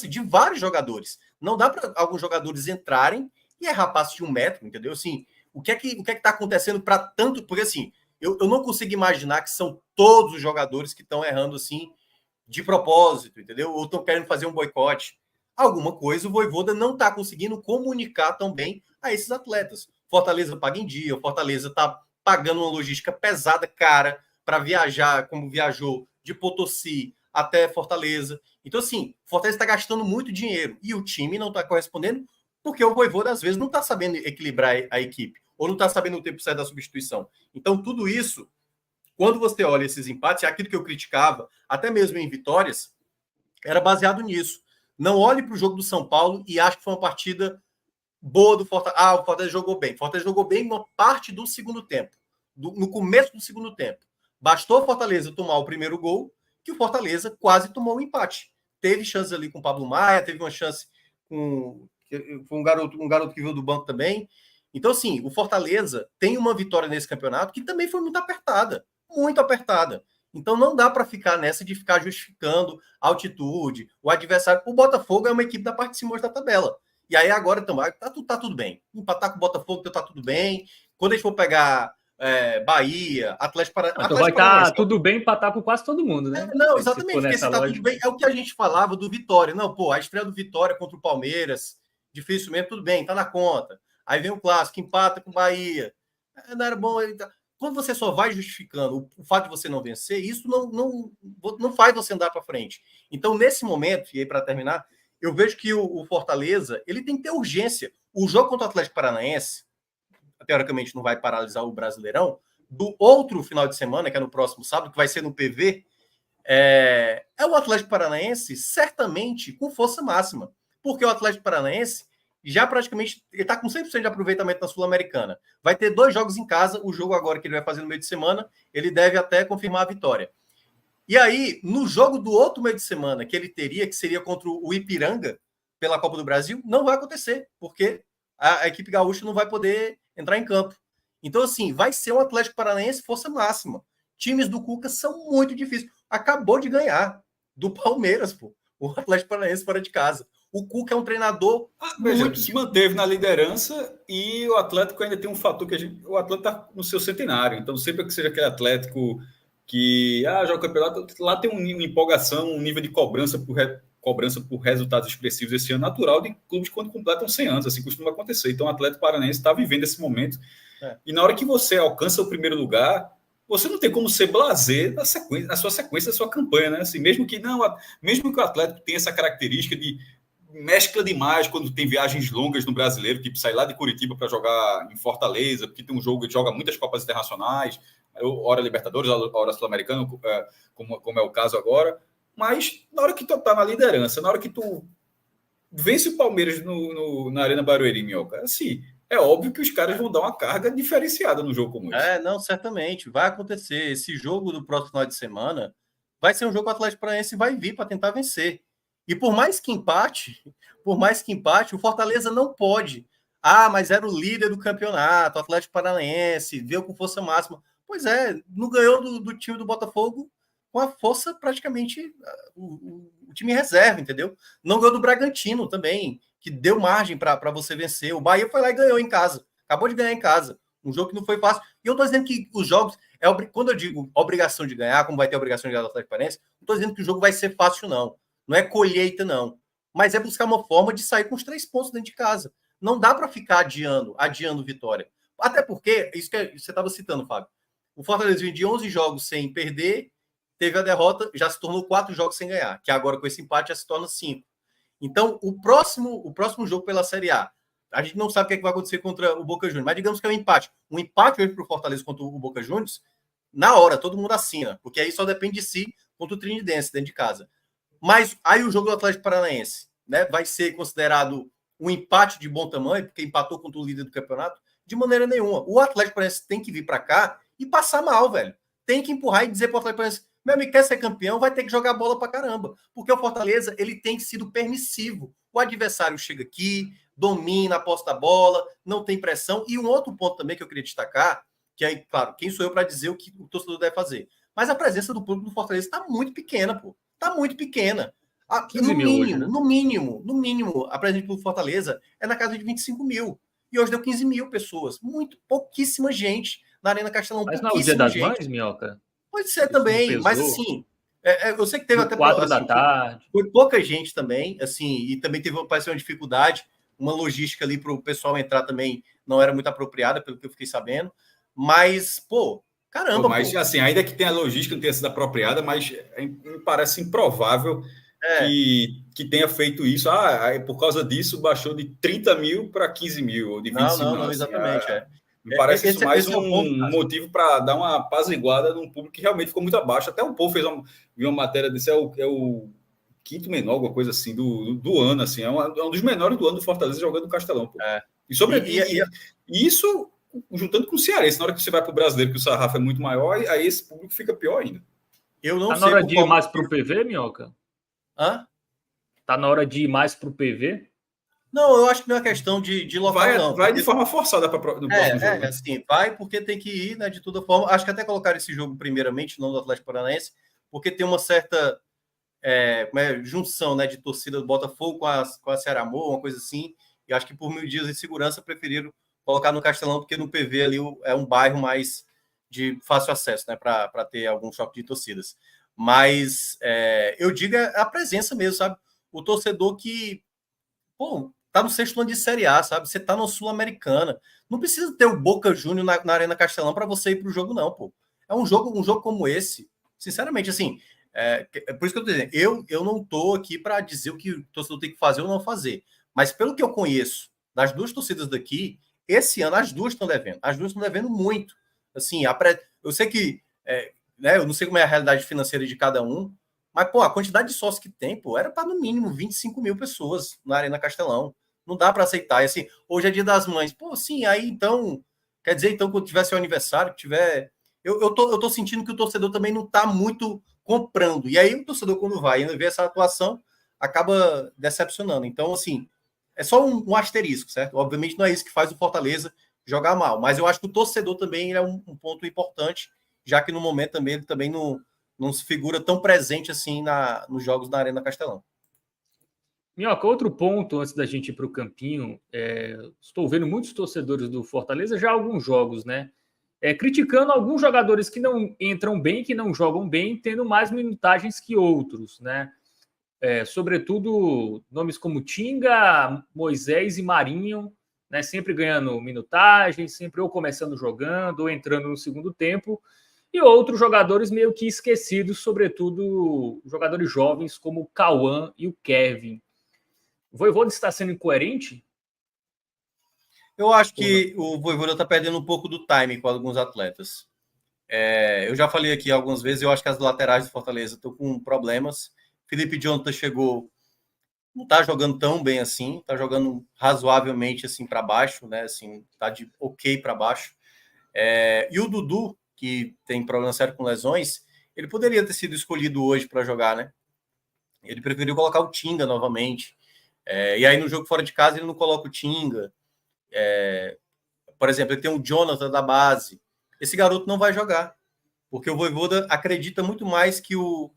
de vários jogadores. Não dá para alguns jogadores entrarem e errar passe de 1 metro, entendeu? Assim, o que é que está acontecendo para tanto... Porque, assim, eu não consigo imaginar que são todos os jogadores que estão errando, assim, de propósito, entendeu? Ou estão querendo fazer um boicote. Alguma coisa o Vojvoda não está conseguindo comunicar tão bem a esses atletas. Fortaleza paga em dia, o Fortaleza está pagando uma logística pesada, cara, para viajar, como viajou de Potosí até Fortaleza. Então, assim, Fortaleza está gastando muito dinheiro e o time não está correspondendo porque o Vojvoda, às vezes, não está sabendo equilibrar a equipe ou não está sabendo o tempo certo da substituição. Então, tudo isso, quando você olha esses empates, é aquilo que eu criticava, até mesmo em vitórias, era baseado nisso. Não olhe para o jogo do São Paulo e ache que foi uma partida boa do Fortaleza. Ah, o Fortaleza jogou bem. O Fortaleza jogou bem uma parte do segundo tempo. No começo do segundo tempo. Bastou o Fortaleza tomar o primeiro gol, que o Fortaleza quase tomou o empate. Teve chance ali com o Pablo Maia, teve uma chance com um garoto que veio do banco também. Então, assim, o Fortaleza tem uma vitória nesse campeonato que também foi muito apertada. Muito apertada. Então não dá para ficar nessa de ficar justificando a altitude, o adversário. O Botafogo é uma equipe da parte de cima da tabela. E aí agora então, tá tudo bem. Empatar com o Botafogo tá tudo bem. Quando a gente for pegar Bahia, Atlético Paranaense. Então vai estar tudo bem empatar com quase todo mundo, né? Não, exatamente, porque se tá tudo bem, é o que a gente falava do Vitória. Não, pô, a estreia do Vitória contra o Palmeiras, dificilmente, tudo bem, tá na conta. Aí vem o clássico, empata com o Bahia. Não era bom. Quando você só vai justificando o fato de você não vencer, isso não faz você andar para frente. Então, nesse momento, e aí para terminar, eu vejo que o Fortaleza ele tem que ter urgência. O jogo contra o Atlético Paranaense, teoricamente, não vai paralisar o Brasileirão. Do outro final de semana, que é no próximo sábado, que vai ser no PV, é o Atlético Paranaense certamente com força máxima. Porque o Atlético Paranaense já praticamente ele está com 100% de aproveitamento na Sul-Americana. Vai ter 2 jogos em casa. O jogo agora que ele vai fazer no meio de semana, ele deve até confirmar a vitória. E aí, no jogo do outro meio de semana que ele teria, que seria contra o Ipiranga, pela Copa do Brasil, não vai acontecer, porque a equipe gaúcha não vai poder entrar em campo. Então, assim, vai ser um Atlético Paranaense força máxima. Times do Cuca são muito difíceis. Acabou de ganhar do Palmeiras, pô. O Atlético Paranaense fora de casa. O Cuca é um treinador muito... se manteve na liderança e o Atlético ainda tem um fator que o Atlético está no seu centenário. Então, sempre que seja aquele Atlético que joga campeonato, lá tem uma empolgação, um nível de cobrança por resultados expressivos esse ano natural de clubes quando completam 100 anos, assim costuma acontecer. Então, o Atlético Paranaense está vivendo esse momento. E na hora que você alcança o primeiro lugar, você não tem como ser blasé na sua sequência, da sua campanha, né? Assim, mesmo que o Atlético tenha essa característica de mescla demais quando tem viagens longas no brasileiro, tipo sair lá de Curitiba para jogar em Fortaleza, porque tem um jogo que joga muitas Copas Internacionais, hora Libertadores, hora Sul-Americana, como é o caso agora. Mas na hora que tu tá na liderança, na hora que tu vence o Palmeiras na Arena Barueri, Minhoca, assim, é óbvio que os caras vão dar uma carga diferenciada no jogo como esse. Não, certamente. Vai acontecer. Esse jogo do próximo final de semana vai ser um jogo que o Atlético Paranaense vai vir para tentar vencer. E por mais que empate, o Fortaleza não pode. Mas era o líder do campeonato, o Atlético Paranaense, veio com força máxima. Pois é, não ganhou do time do Botafogo com a força praticamente o time reserva, entendeu? Não ganhou do Bragantino também, que deu margem para você vencer. O Bahia foi lá e ganhou em casa. Acabou de ganhar em casa. Um jogo que não foi fácil. E eu estou dizendo que os jogos... quando eu digo obrigação de ganhar, como vai ter a obrigação de ganhar do Atlético Paranaense, não estou dizendo que o jogo vai ser fácil, não. Não é colheita, não. Mas é buscar uma forma de sair com os 3 pontos dentro de casa. Não dá para ficar adiando vitória. Até porque, isso que você estava citando, Fábio, o Fortaleza vinha de 11 jogos sem perder, teve a derrota, já se tornou 4 jogos sem ganhar, que agora com esse empate já se torna 5. Então, o próximo jogo pela Série A, a gente não sabe o que vai acontecer contra o Boca Juniors, mas digamos que é um empate. Um empate hoje para o Fortaleza contra o Boca Juniors, na hora, todo mundo assina, porque aí só depende de si contra o Trinidense dentro de casa. Mas aí o jogo do Atlético Paranaense, né, vai ser considerado um empate de bom tamanho, porque empatou contra o líder do campeonato? De maneira nenhuma. O Atlético Paranaense tem que vir para cá e passar mal, velho. Tem que empurrar e dizer para o Atlético Paranaense, Meu amigo, quer ser campeão, vai ter que jogar bola pra caramba. Porque o Fortaleza, ele tem sido permissivo. O adversário chega aqui, domina a posse da bola, não tem pressão. E um outro ponto também que eu queria destacar, que aí, claro, quem sou eu para dizer o que o torcedor deve fazer? Mas a presença do público do Fortaleza está muito pequena, pô. Está muito pequena. 15 mil hoje, né? No mínimo, a presença do Fortaleza é na casa de 25 mil. E hoje deu 15 mil pessoas. Muito, pouquíssima gente na Arena Castelão. Mas não é o Dia das Mães, Minhoca? Pode ser Isso também, não mas pesou? assim, eu sei que teve até 4 assim, da tarde. foi pouca gente também, assim, e também parece uma dificuldade, uma logística ali para o pessoal entrar também não era muito apropriada, pelo que eu fiquei sabendo. Mas, pô, caramba, mas pô. assim, ainda que tenha a logística não tenha sido apropriada, mas me parece improvável que tenha feito isso. Por causa disso, baixou de 30 mil para 15 mil, ou de 25 mil. Não, Assim, exatamente. me parece isso mais esse é o ponto, motivo para dar uma apaziguada num público que realmente ficou muito abaixo. Até o povo viu uma matéria desse, é o quinto menor, alguma coisa assim, do ano. Assim, é um dos menores do ano do Fortaleza jogando no Castelão. Pô. E isso, juntando com o Cearense, na hora que você vai para o brasileiro, que o sarrafo é muito maior, aí esse público fica pior ainda. Eu não tá sei. Na hora de ir mais para o PV, Minhoca? Hã? Tá na hora de ir mais para o PV? Não, eu acho que não é questão de local, não. Vai de forma forçada no próximo jogo. Né? Assim, vai porque tem que ir, né, de toda forma. Acho que até colocaram esse jogo primeiramente, não do Atlético Paranaense, porque tem uma certa junção, né, de torcida do Botafogo com a Ceará Amor, uma coisa assim. E acho que por 1000 dias de segurança preferiram colocar no Castelão, porque no PV ali é um bairro mais de fácil acesso, né, para ter algum choque de torcidas. Mas eu digo a presença mesmo, sabe? O torcedor que, pô, tá no 6º ano de Série A, sabe? Você tá no Sul-Americana. Não precisa ter o Boca Júnior na Arena Castelão para você ir pro jogo, não, pô. É um jogo como esse, sinceramente, assim, por isso que eu tô dizendo, eu não tô aqui para dizer o que o torcedor tem que fazer ou não fazer. Mas pelo que eu conheço das duas torcidas daqui, esse ano as duas estão devendo. As duas estão devendo muito. Assim, eu sei que, né, eu não sei como é a realidade financeira de cada um, mas, pô, a quantidade de sócios que tem, pô, era para no mínimo 25 mil pessoas na Arena Castelão. Não dá para aceitar. E assim, hoje é Dia das Mães. Pô, sim, aí então, quer dizer, então, quando tiver seu aniversário, que tiver. Eu tô sentindo que o torcedor também não tá muito comprando. E aí o torcedor, quando vai e vê essa atuação, acaba decepcionando. Então, assim, é só um asterisco, certo? Obviamente não é isso que faz o Fortaleza jogar mal. Mas eu acho que o torcedor também é um ponto importante, já que no momento também ele também não se figura tão presente assim nos jogos da Arena Castelão. Minhoca, outro ponto antes da gente ir para o campinho, estou vendo muitos torcedores do Fortaleza já há alguns jogos, né? Criticando alguns jogadores que não entram bem, que não jogam bem, tendo mais minutagens que outros, né? Sobretudo nomes como Tinga, Moisés e Marinho, né? Sempre ganhando minutagem, sempre ou começando jogando, ou entrando no segundo tempo, e outros jogadores meio que esquecidos, sobretudo jogadores jovens como o Cauã e o Kevin. O Vojvoda está sendo incoerente? Eu acho que o Vojvoda está perdendo um pouco do time com alguns atletas. Eu já falei aqui algumas vezes, eu acho que as laterais do Fortaleza estão com problemas. Felipe Jonathan chegou, não está jogando tão bem assim, está jogando razoavelmente assim para baixo, né? Assim, está de ok para baixo. E o Dudu, que tem problema sério com lesões, ele poderia ter sido escolhido hoje para jogar, né? Ele preferiu colocar o Tinga novamente. E aí no jogo fora de casa ele não coloca o Tinga. Por exemplo, ele tem o Jonathan da base. Esse garoto não vai jogar, porque o Vojvoda acredita muito mais que o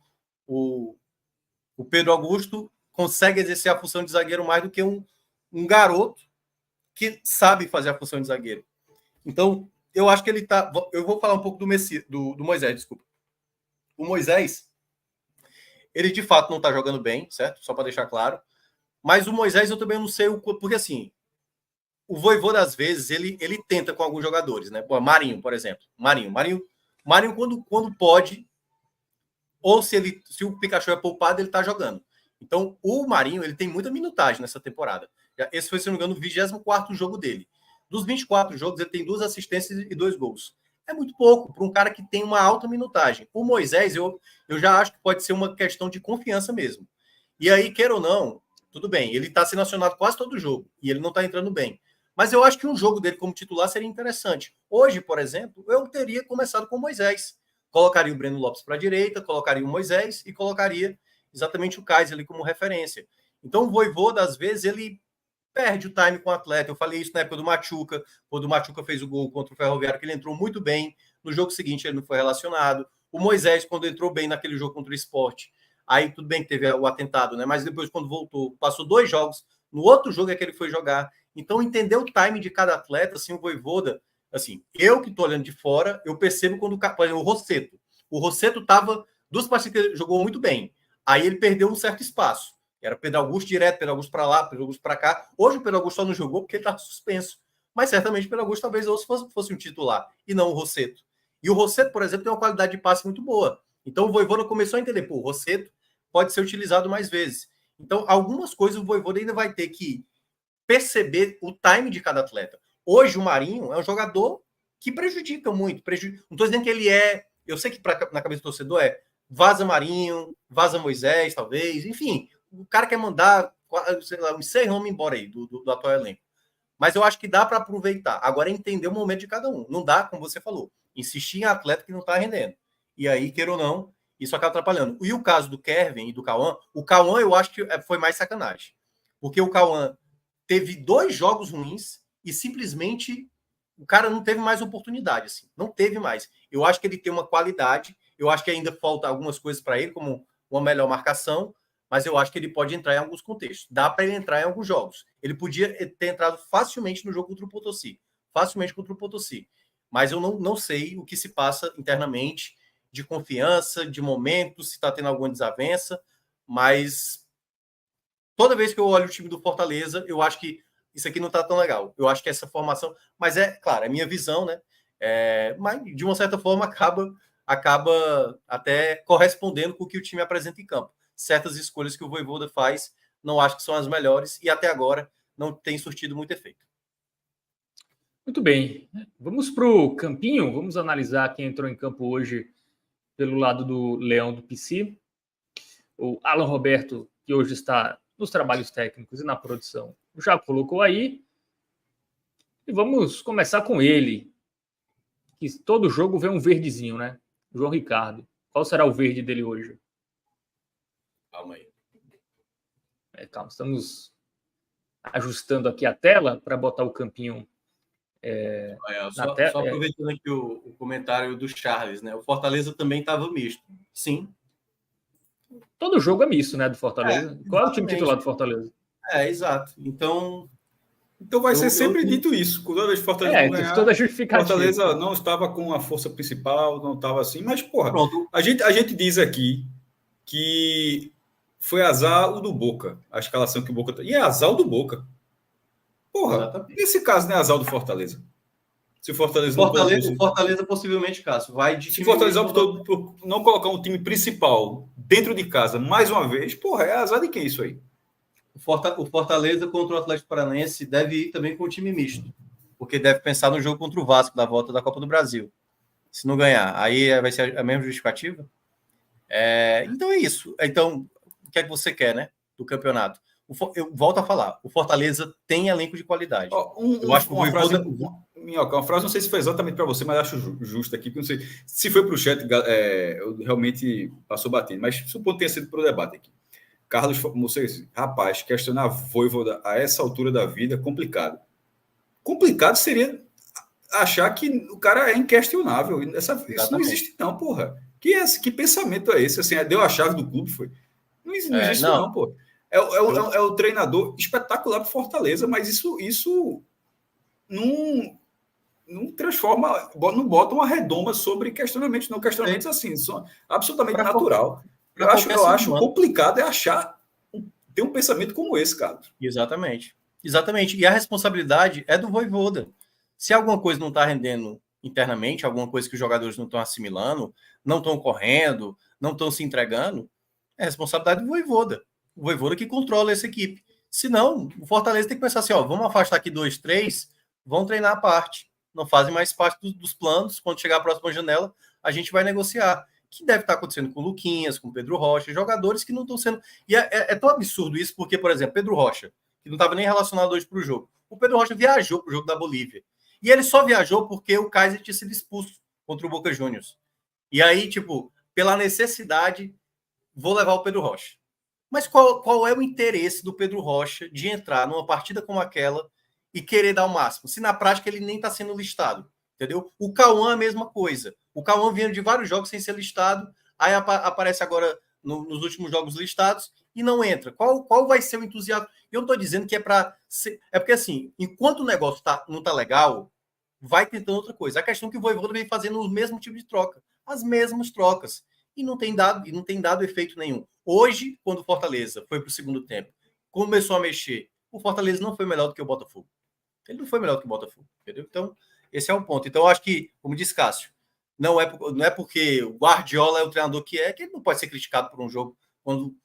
Pedro Augusto consegue exercer a função de zagueiro mais do que um garoto que sabe fazer a função de zagueiro. Então, eu acho que ele tá. Eu vou falar um pouco do Moisés, desculpa. O Moisés, ele de fato não tá jogando bem, certo? Só para deixar claro. Mas o Moisés eu também não sei porque assim, o Vojvoda às vezes ele tenta com alguns jogadores, né? Pô, Marinho, por exemplo. Marinho quando pode, ou se o Pikachu é poupado, ele tá jogando. Então, o Marinho, ele tem muita minutagem nessa temporada. Esse foi, se não me engano, o 24º jogo dele. Dos 24 jogos, ele tem 2 assistências e 2 gols. É muito pouco para um cara que tem uma alta minutagem. O Moisés, eu já acho que pode ser uma questão de confiança mesmo. E aí, queira ou não, tudo bem, ele está sendo acionado quase todo jogo e ele não está entrando bem. Mas eu acho que um jogo dele como titular seria interessante. Hoje, por exemplo, eu teria começado com o Moisés. colocaria o Breno Lopes para a direita, colocaria o Moisés e colocaria exatamente o Kaiser ali como referência. Então o Vojvoda, às vezes, ele perde o time com o atleta. Eu falei isso na época do Machuca, quando o Machuca fez o gol contra o Ferroviário, que ele entrou muito bem. No jogo seguinte ele não foi relacionado. O Moisés, quando entrou bem naquele jogo contra o Sport, aí tudo bem que teve o atentado, né? Mas depois, quando voltou, passou 2 jogos, no outro jogo é que ele foi jogar. Então, entender o time de cada atleta, assim, o Vojvoda, assim, eu que estou olhando de fora, eu percebo quando, por exemplo, o Rossetto estava, 2 partidas que ele jogou muito bem, aí ele perdeu um certo espaço, era Pedro Augusto direto, Pedro Augusto para lá, Pedro Augusto para cá. Hoje o Pedro Augusto só não jogou porque ele estava suspenso, mas certamente o Pedro Augusto talvez fosse um titular, e não o Rossetto. E o Rossetto, por exemplo, tem uma qualidade de passe muito boa, então o Vojvoda começou a entender, pô, o Rossetto pode ser utilizado mais vezes. Então, algumas coisas o Vojvoda ainda vai ter que perceber o time de cada atleta. Hoje, o Marinho é um jogador que prejudica muito. Não estou dizendo que ele é... Eu sei que na cabeça do torcedor vaza Marinho, vaza Moisés, talvez. Enfim, o cara quer mandar, sei lá, uns 6 nomes embora aí do atual elenco. Mas eu acho que dá para aproveitar. Agora é entender o momento de cada um. Não dá, como você falou, insistir em atleta que não está rendendo. E aí, queira ou não, isso acaba atrapalhando. E o caso do Kevin e do Cauã, o Cauã eu acho que foi mais sacanagem. Porque o Cauã teve 2 jogos ruins e simplesmente o cara não teve mais oportunidade, assim. Não teve mais. Eu acho que ele tem uma qualidade, eu acho que ainda falta algumas coisas para ele, como uma melhor marcação, mas eu acho que ele pode entrar em alguns contextos. Dá para ele entrar em alguns jogos. Ele podia ter entrado facilmente no jogo contra o Potosí. Facilmente contra o Potosí. Mas eu não sei o que se passa internamente, de confiança, de momento, se está tendo alguma desavença, mas toda vez que eu olho o time do Fortaleza, eu acho que isso aqui não está tão legal. Eu acho que essa formação... Mas claro, é minha visão, né? Mas, de uma certa forma, acaba até correspondendo com o que o time apresenta em campo. Certas escolhas que o Vojvoda faz, não acho que são as melhores, e até agora não tem surtido muito efeito. Muito bem. Vamos para o campinho, vamos analisar quem entrou em campo hoje pelo lado do Leão do PC. O Alan Roberto, que hoje está nos trabalhos técnicos e na produção, já colocou aí. E vamos começar com ele, que todo jogo vê um verdezinho, né? João Ricardo. Qual será o verde dele hoje? Calma aí. Calma, estamos ajustando aqui a tela para botar o campinho na tela. Só aproveitando aqui o comentário do Charles, né? O Fortaleza também estava misto. Sim. Todo jogo é misto, né, do Fortaleza. Qual é o time titular do Fortaleza? Exato. Então vai ser sempre dito isso. Toda vez que Fortaleza não ganhar, toda justificativa. Fortaleza não estava com a força principal, não estava assim. Mas, porra, a gente diz aqui que foi azar o do Boca, a escalação que o Boca... E é azar o do Boca. Porra, exatamente. Nesse caso não é azar do Fortaleza. Se o Fortaleza o Fortaleza possivelmente, Cássio, vai de... Se o Fortaleza optou por não colocar um time principal dentro de casa mais uma vez, porra, é azar de quem isso aí? O Fortaleza contra o Atlético Paranaense deve ir também com o time misto, porque deve pensar no jogo contra o Vasco da volta da Copa do Brasil. Se não ganhar, aí vai ser a mesma justificativa? Então é isso. Então, o que é que você quer, né, do campeonato? Eu volto a falar, o Fortaleza tem elenco de qualidade. Eu acho que uma frase, não sei se foi exatamente para você, mas acho justa aqui, porque não sei se foi para o chat, eu realmente passou batido, mas suponho que tenha sido para o debate aqui. Carlos Moisés, rapaz, questionar Vojvoda a essa altura da vida é complicado. Complicado seria achar que o cara é inquestionável. Isso não existe não, porra. Que pensamento é esse? Assim, deu a chave do clube, foi? Não existe não, porra. É o treinador espetacular para Fortaleza, mas isso não transforma, não bota uma redoma sobre questionamentos, não. Questionamentos assim, são absolutamente natural. Eu acho complicado ter um pensamento como esse, cara. Exatamente. E a responsabilidade é do Vojvoda. Se alguma coisa não está rendendo internamente, alguma coisa que os jogadores não estão assimilando, não estão correndo, não estão se entregando, é responsabilidade do Vojvoda. O Vojvoda que controla essa equipe. Senão, o Fortaleza tem que pensar assim, vamos afastar aqui 2, 3, vão treinar a parte. Não fazem mais parte dos planos. Quando chegar a próxima janela, a gente vai negociar. Que deve estar acontecendo com o Luquinhas, com o Pedro Rocha, jogadores que não estão sendo... E é tão absurdo isso, porque, por exemplo, Pedro Rocha, que não estava nem relacionado hoje para o jogo. O Pedro Rocha viajou para o jogo da Bolívia. E ele só viajou porque o Kaiser tinha sido expulso contra o Boca Juniors. E aí, tipo, pela necessidade, vou levar o Pedro Rocha. Mas qual é o interesse do Pedro Rocha de entrar numa partida como aquela e querer dar o máximo? Se na prática ele nem está sendo listado, entendeu? O Cauã é a mesma coisa. O Cauã vinha de vários jogos sem ser listado, aí aparece agora nos últimos jogos listados e não entra. Qual vai ser o entusiasmo? Eu não estou dizendo que é para ser... É porque, assim, enquanto o negócio não está legal, vai tentando outra coisa. A questão é que o Vojvoda vem fazendo o mesmo tipo de troca, as mesmas trocas, e não tem dado efeito nenhum. Hoje, quando o Fortaleza foi para o segundo tempo, começou a mexer, o Fortaleza não foi melhor do que o Botafogo. Ele não foi melhor do que o Botafogo, entendeu? Então, esse é um ponto. Então, eu acho que, como disse Cássio, não é porque o Guardiola é o treinador que ele não pode ser criticado por um jogo quando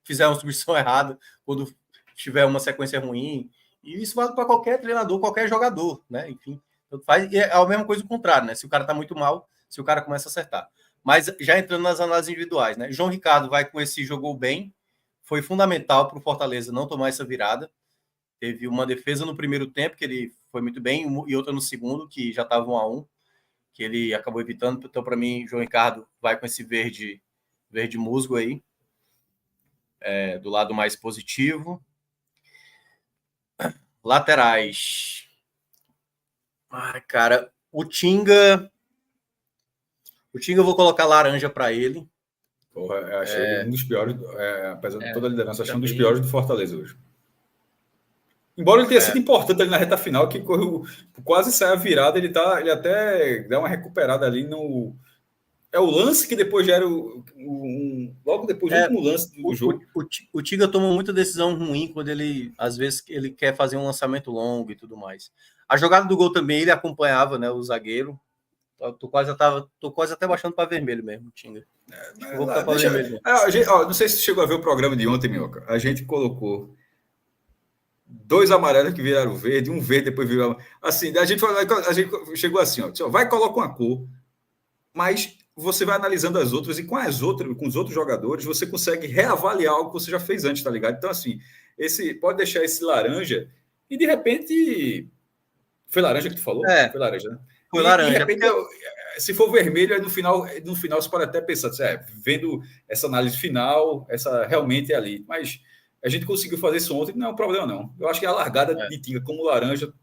fizer uma substituição errada, quando tiver uma sequência ruim. E isso vale para qualquer treinador, qualquer jogador, né? Enfim, faz, é a mesma coisa o contrário, né? Se o cara tá muito mal, se o cara começa a acertar. Mas já entrando nas análises individuais, né? João Ricardo vai com esse jogou bem, foi fundamental para o Fortaleza não tomar essa virada. Teve uma defesa no primeiro tempo, que ele foi muito bem, e outra no segundo, que já estava 1-1, que ele acabou evitando. Então, para mim, João Ricardo vai com esse verde musgo aí, do lado mais positivo. Laterais. Ai, cara, o Tinga eu vou colocar laranja para ele. Porra, eu achei ele um dos piores, apesar de toda a liderança, achei um dos também. piores do Fortaleza hoje. Embora ele tenha sido importante ali na reta final, que quase sai a virada, ele até dá uma recuperada ali no... É o lance que depois gera logo depois do último lance do jogo. O Tinga toma muita decisão ruim quando ele, às vezes, ele quer fazer um lançamento longo e tudo mais. A jogada do gol também, ele acompanhava, né, o zagueiro. Tô quase até baixando para vermelho mesmo, Tinga. Vou ficar para vermelho. Não sei se você chegou a ver o programa de ontem, Minhoca. A gente colocou 2 amarelos que viraram verde, um verde depois virou... Assim, a gente chegou assim, ó, vai coloca uma cor, mas você vai analisando as outras e com os outros jogadores, você consegue reavaliar algo que você já fez antes, tá ligado? Então, assim, pode deixar esse laranja e, de repente... Foi laranja que tu falou? Foi laranja, né? Foi laranja. De repente, se for vermelho, no final você pode até pensar, vendo essa análise final, essa realmente é ali. Mas a gente conseguiu fazer isso ontem, não é um problema, não. Eu acho que a largada de Tinga como laranja,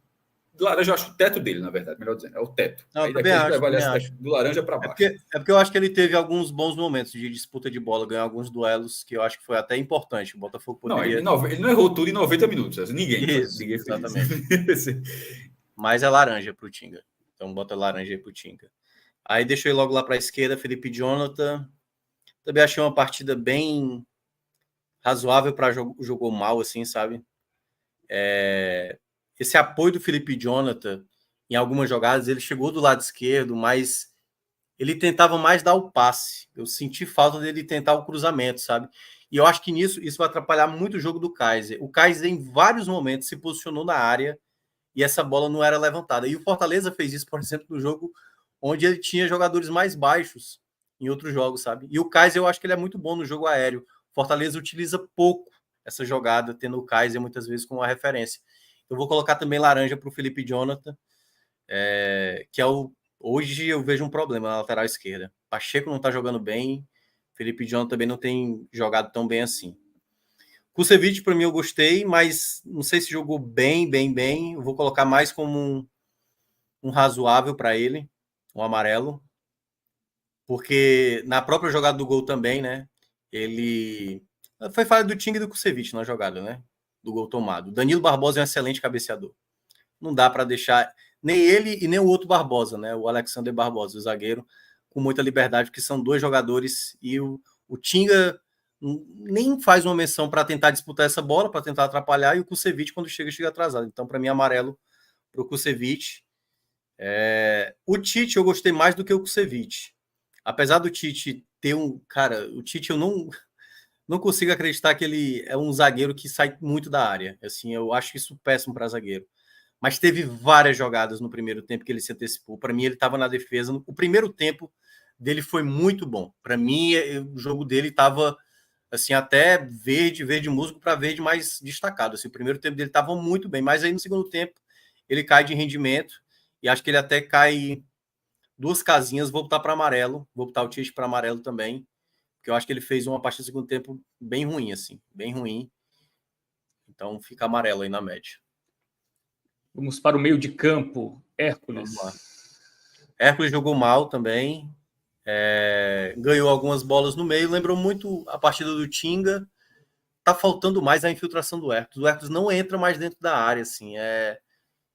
eu acho o teto dele, na verdade, melhor dizendo, é o teto. Não, aí daqui a gente vai avaliar do laranja para baixo. É porque eu acho que ele teve alguns bons momentos de disputa de bola, ganhou alguns duelos que eu acho que foi até importante. O Botafogo poderia... Não, ele não errou tudo em 90 minutos. Ninguém fez exatamente. Mas é laranja para o Tinga. Então bota laranja aí para o Tinga. Aí deixou ele logo lá para a esquerda, Felipe Jonathan. Também achei uma partida bem razoável para jogou mal, assim, sabe? Esse apoio do Felipe Jonathan em algumas jogadas, ele chegou do lado esquerdo, mas ele tentava mais dar o passe. Eu senti falta dele tentar o cruzamento, sabe? E eu acho que isso vai atrapalhar muito o jogo do Kaiser. O Kaiser, em vários momentos, se posicionou na área e essa bola não era levantada. E o Fortaleza fez isso, por exemplo, no jogo onde ele tinha jogadores mais baixos em outros jogos, sabe? E o Kaiser, eu acho que ele é muito bom no jogo aéreo. Fortaleza utiliza pouco essa jogada, tendo o Kaiser muitas vezes como uma referência. Eu vou colocar também laranja para o Felipe Jonathan, que é hoje eu vejo um problema na lateral esquerda. Pacheco não está jogando bem, Felipe Jonathan também não tem jogado tão bem assim. Kusevich, para mim, eu gostei, mas não sei se jogou bem. Eu vou colocar mais como um razoável para ele, um amarelo. Porque na própria jogada do gol também, né? Ele... Foi falha do Tinga e do Kusevich na jogada, né? Do gol tomado. Danilo Barbosa é um excelente cabeceador. Não dá para deixar nem ele e nem o outro Barbosa, né? O Alexander Barbosa, o zagueiro, com muita liberdade, porque são 2 jogadores e o Tinga... nem faz uma menção para tentar disputar essa bola, para tentar atrapalhar, e o Kusevich, quando chega atrasado. Então, para mim, amarelo para o Kusevich. O Tite eu gostei mais do que o Kusevich. Apesar do Tite ter Cara, o Tite eu não consigo acreditar que ele é um zagueiro que sai muito da área. Assim, eu acho isso péssimo para zagueiro. Mas teve várias jogadas no primeiro tempo que ele se antecipou. Para mim, ele estava na defesa. O primeiro tempo dele foi muito bom. Para mim, o jogo dele estava... assim, até verde musgo para verde mais destacado. Assim, o primeiro tempo dele estava muito bem, mas aí no segundo tempo ele cai de rendimento e acho que ele até cai 2 casinhas, vou botar para amarelo, vou botar o Tite para amarelo também, porque eu acho que ele fez uma partida do segundo tempo bem ruim, assim, bem ruim. Então fica amarelo aí na média. Vamos para o meio de campo. Hércules. Vamos lá. Hércules jogou mal também. Ganhou algumas bolas no meio. Lembrou muito a partida do Tinga. Tá faltando mais a infiltração do Hércules. O Hércules não entra mais dentro da área, assim.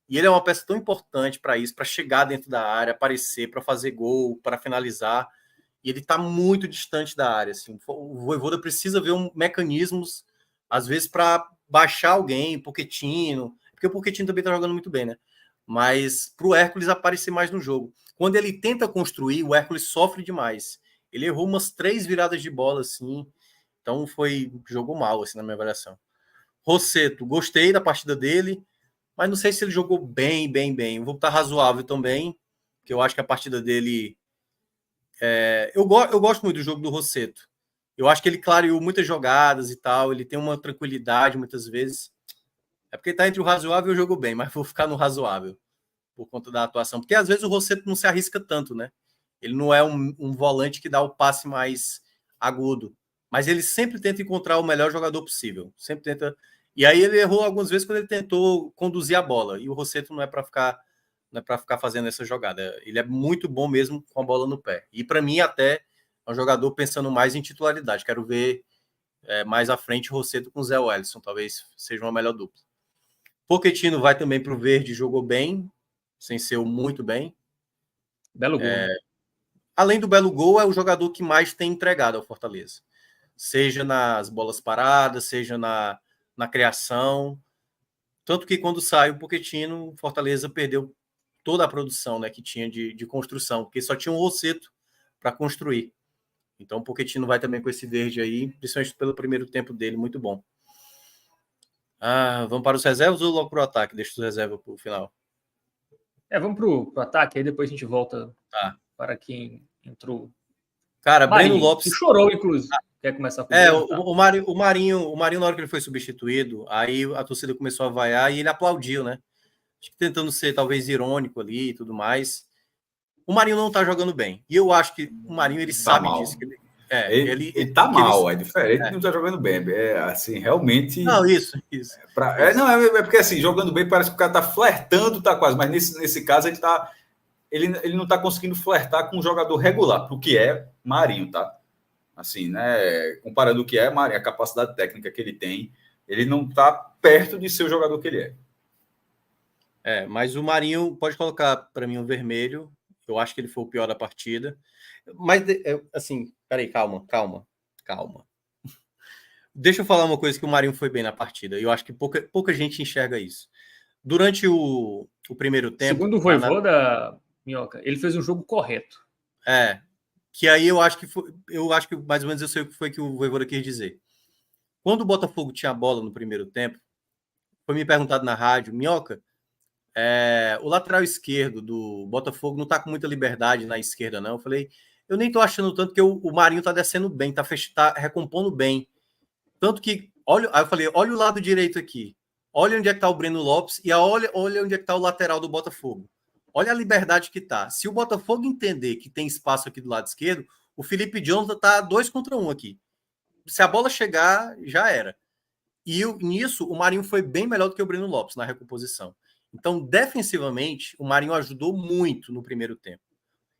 E ele é uma peça tão importante para isso, para chegar dentro da área, aparecer, para fazer gol, para finalizar. E ele está muito distante da área. Assim. O Vojvoda precisa ver mecanismos, às vezes, para baixar alguém, Pochettino, porque o Pochettino também está jogando muito bem, né? Mas para o Hércules aparecer mais no jogo. Quando ele tenta construir, o Hércules sofre demais. Ele errou umas 3 viradas de bola, assim. Então jogou mal, assim, na minha avaliação. Rossetto, gostei da partida dele, mas não sei se ele jogou bem. Eu vou botar razoável também, porque eu acho que a partida dele... Eu gosto muito do jogo do Rossetto. Eu acho que ele clareou muitas jogadas e tal, ele tem uma tranquilidade muitas vezes. É porque tá entre o razoável e o jogo bem, mas vou ficar no razoável por conta da atuação. Porque às vezes o Rossetto não se arrisca tanto, né? Ele não é um volante que dá o passe mais agudo, mas ele sempre tenta encontrar o melhor jogador possível. Sempre tenta. E aí ele errou algumas vezes quando ele tentou conduzir a bola. E o Rossetto não é para ficar fazendo essa jogada. Ele é muito bom mesmo com a bola no pé. E para mim até é um jogador pensando mais em titularidade. Quero ver mais à frente o Rossetto com o Zé Wellison. Talvez seja uma melhor dupla. Pochettino vai também para o verde, jogou bem, sem ser o muito bem. Belo gol. Além do belo gol, é o jogador que mais tem entregado ao Fortaleza. Seja nas bolas paradas, seja na criação. Tanto que quando sai o Pochettino, o Fortaleza perdeu toda a produção, né, que tinha de construção, porque só tinha um Rossetto para construir. Então o Pochettino vai também com esse verde aí, principalmente pelo primeiro tempo dele, muito bom. Vamos para os reservas ou logo para o ataque? Deixa os reservas para o final. Vamos para o ataque, aí depois a gente volta para quem entrou. Cara, Marinho, Breno Lopes... que chorou, inclusive. Quer começar com o Marinho, na hora que ele foi substituído, aí a torcida começou a vaiar e ele aplaudiu, né? Acho que tentando ser talvez irônico ali e tudo mais. O Marinho não tá jogando bem. E eu acho que o Marinho, ele sabe disso. Que ele tá mal, é diferente de não tá jogando bem. Assim, realmente... Não, isso. É porque assim, jogando bem parece que o cara tá flertando, tá quase, mas nesse caso ele não tá conseguindo flertar com um jogador regular, pro que é Marinho, tá? Assim, né? Comparando o que é Marinho, a capacidade técnica que ele tem, ele não tá perto de ser o jogador que ele é. Mas o Marinho pode colocar para mim um vermelho. Eu acho que ele foi o pior da partida. Mas, assim, peraí, calma. Deixa eu falar uma coisa que o Marinho foi bem na partida. Eu acho que pouca gente enxerga isso. Durante o primeiro tempo... Segundo o Vojvoda, Minhoca, ele fez um jogo correto. Que aí eu acho que mais ou menos eu sei o que foi que o Vojvoda quis dizer. Quando o Botafogo tinha a bola no primeiro tempo, foi me perguntado na rádio, Minhoca, o lateral esquerdo do Botafogo não tá com muita liberdade na esquerda, não. Eu falei, eu nem tô achando tanto que o Marinho tá descendo bem, tá recompondo bem. Tanto que, aí eu falei, olha o lado direito aqui. Olha onde é que tá o Breno Lopes e olha onde é que tá o lateral do Botafogo. Olha a liberdade que tá. Se o Botafogo entender que tem espaço aqui do lado esquerdo, o Felipe Jonathan tá 2 contra 1 aqui. Se a bola chegar, já era. E nisso, o Marinho foi bem melhor do que o Breno Lopes na recomposição. Então, defensivamente, o Marinho ajudou muito no primeiro tempo.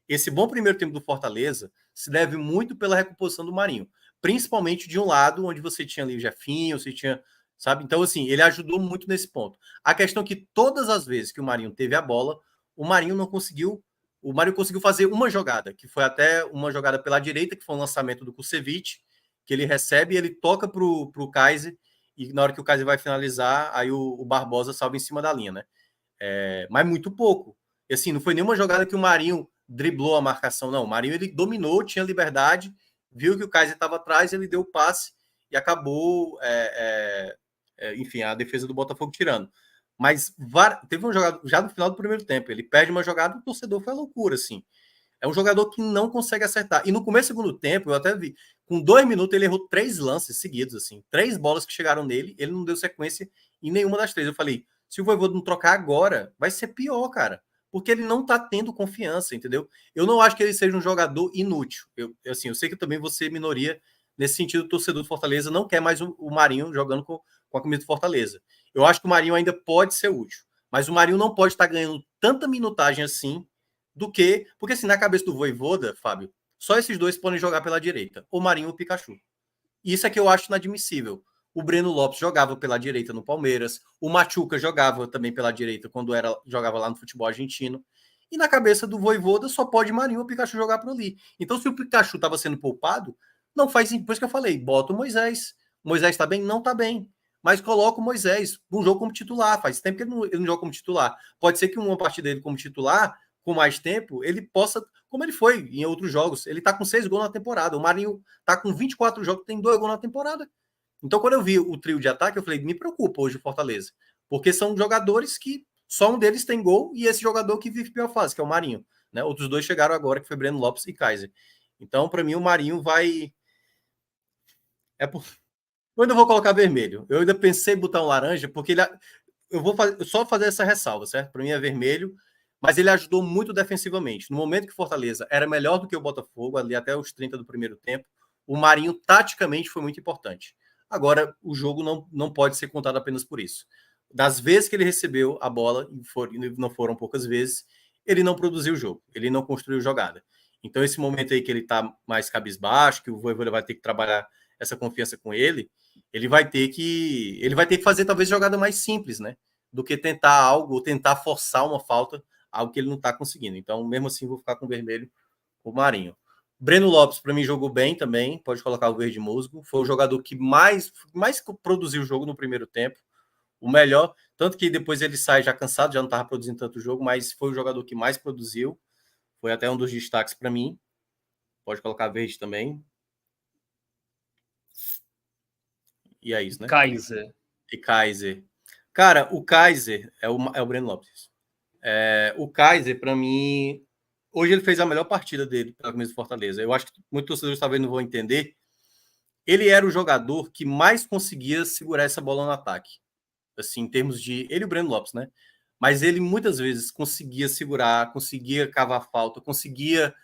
Esse bom primeiro tempo do Fortaleza se deve muito pela recomposição do Marinho. Principalmente de um lado, onde você tinha ali o Jefinho, você tinha... sabe? Então, assim, ele ajudou muito nesse ponto. A questão é que todas as vezes que o Marinho teve a bola, o Marinho conseguiu fazer uma jogada, que foi até uma jogada pela direita, que foi um lançamento do Kusevich, que ele recebe e ele toca para o Kaiser, e na hora que o Kaiser vai finalizar, aí o Barbosa salva em cima da linha, né? Mas muito pouco. E assim, não foi nenhuma jogada que o Marinho driblou a marcação, não. O Marinho, ele dominou, tinha liberdade, viu que o Kaiser estava atrás, ele deu o passe e acabou, enfim, a defesa do Botafogo tirando. Mas teve uma jogada já no final do primeiro tempo. Ele perde uma jogada, o torcedor foi loucura, assim. É um jogador que não consegue acertar. E no começo do segundo tempo, eu até vi, com 2 minutos, ele errou 3 lances seguidos, assim. 3 bolas que chegaram nele, ele não deu sequência em nenhuma das 3. Eu falei, se o Vojvoda não trocar agora, vai ser pior, cara. porque ele não está tendo confiança, entendeu? Eu não acho que ele seja um jogador inútil. Eu sei que também você minoria nesse sentido, o torcedor do Fortaleza não quer mais o Marinho jogando com a camisa do Fortaleza. Eu acho que o Marinho ainda pode ser útil, mas o Marinho não pode estar ganhando tanta minutagem assim porque assim, na cabeça do Vojvoda, Fábio, só esses dois podem jogar pela direita, o Marinho e o Pikachu. E isso é que eu acho inadmissível. O Breno Lopes jogava pela direita no Palmeiras, o Machuca jogava também pela direita quando jogava lá no futebol argentino. E na cabeça do Vojvoda só pode Marinho ou Pikachu jogar por ali. Então, se o Pikachu estava sendo poupado, não faz sentido. Por isso que eu falei, bota o Moisés. O Moisés está bem? Não está bem. Mas coloca o Moisés num jogo como titular. Faz tempo que ele não joga como titular. Pode ser que uma partida dele como titular, com mais tempo, ele possa, como ele foi em outros jogos, ele está com 6 gols na temporada. O Marinho está com 24 jogos, tem 2 gols na temporada. Então, quando eu vi o trio de ataque, eu falei, me preocupa hoje o Fortaleza. Porque são jogadores que só um deles tem gol e esse jogador que vive pior fase, que é o Marinho. Né? Outros dois chegaram agora, que foi Breno Lopes e Kaiser. Então, para mim, o Marinho vai... Eu ainda vou colocar vermelho. Eu ainda pensei em botar um laranja, porque ele... Eu vou só fazer essa ressalva, certo? Para mim é vermelho, mas ele ajudou muito defensivamente. No momento que o Fortaleza era melhor do que o Botafogo, ali até os 30 do primeiro tempo, o Marinho, taticamente, foi muito importante. Agora, o jogo não pode ser contado apenas por isso. Das vezes que ele recebeu a bola, e não foram poucas vezes, ele não produziu o jogo, ele não construiu jogada. Então, esse momento aí que ele está mais cabisbaixo, que o Vojvoda vai ter que trabalhar essa confiança com ele, ele vai ter que fazer talvez jogada mais simples, né? Do que tentar algo, ou tentar forçar uma falta, algo que ele não está conseguindo. Então, mesmo assim, vou ficar com o vermelho, o Marinho. Breno Lopes, para mim, jogou bem também. Pode colocar o verde musgo. Foi o jogador que mais produziu o jogo no primeiro tempo. O melhor. Tanto que depois ele sai já cansado, já não estava produzindo tanto jogo, mas foi o jogador que mais produziu. Foi até um dos destaques para mim. Pode colocar verde também. E é isso, né? Kaiser. E Kaiser. Cara, o Kaiser é o Breno Lopes. O Kaiser, para mim, hoje ele fez a melhor partida dele pela camisa do Fortaleza. Eu acho que muitos torcedores talvez não vão entender. Ele era o jogador que mais conseguia segurar essa bola no ataque. Assim, em termos de... Ele e o Breno Lopes, né? Mas ele muitas vezes conseguia segurar, conseguia cavar falta, conseguia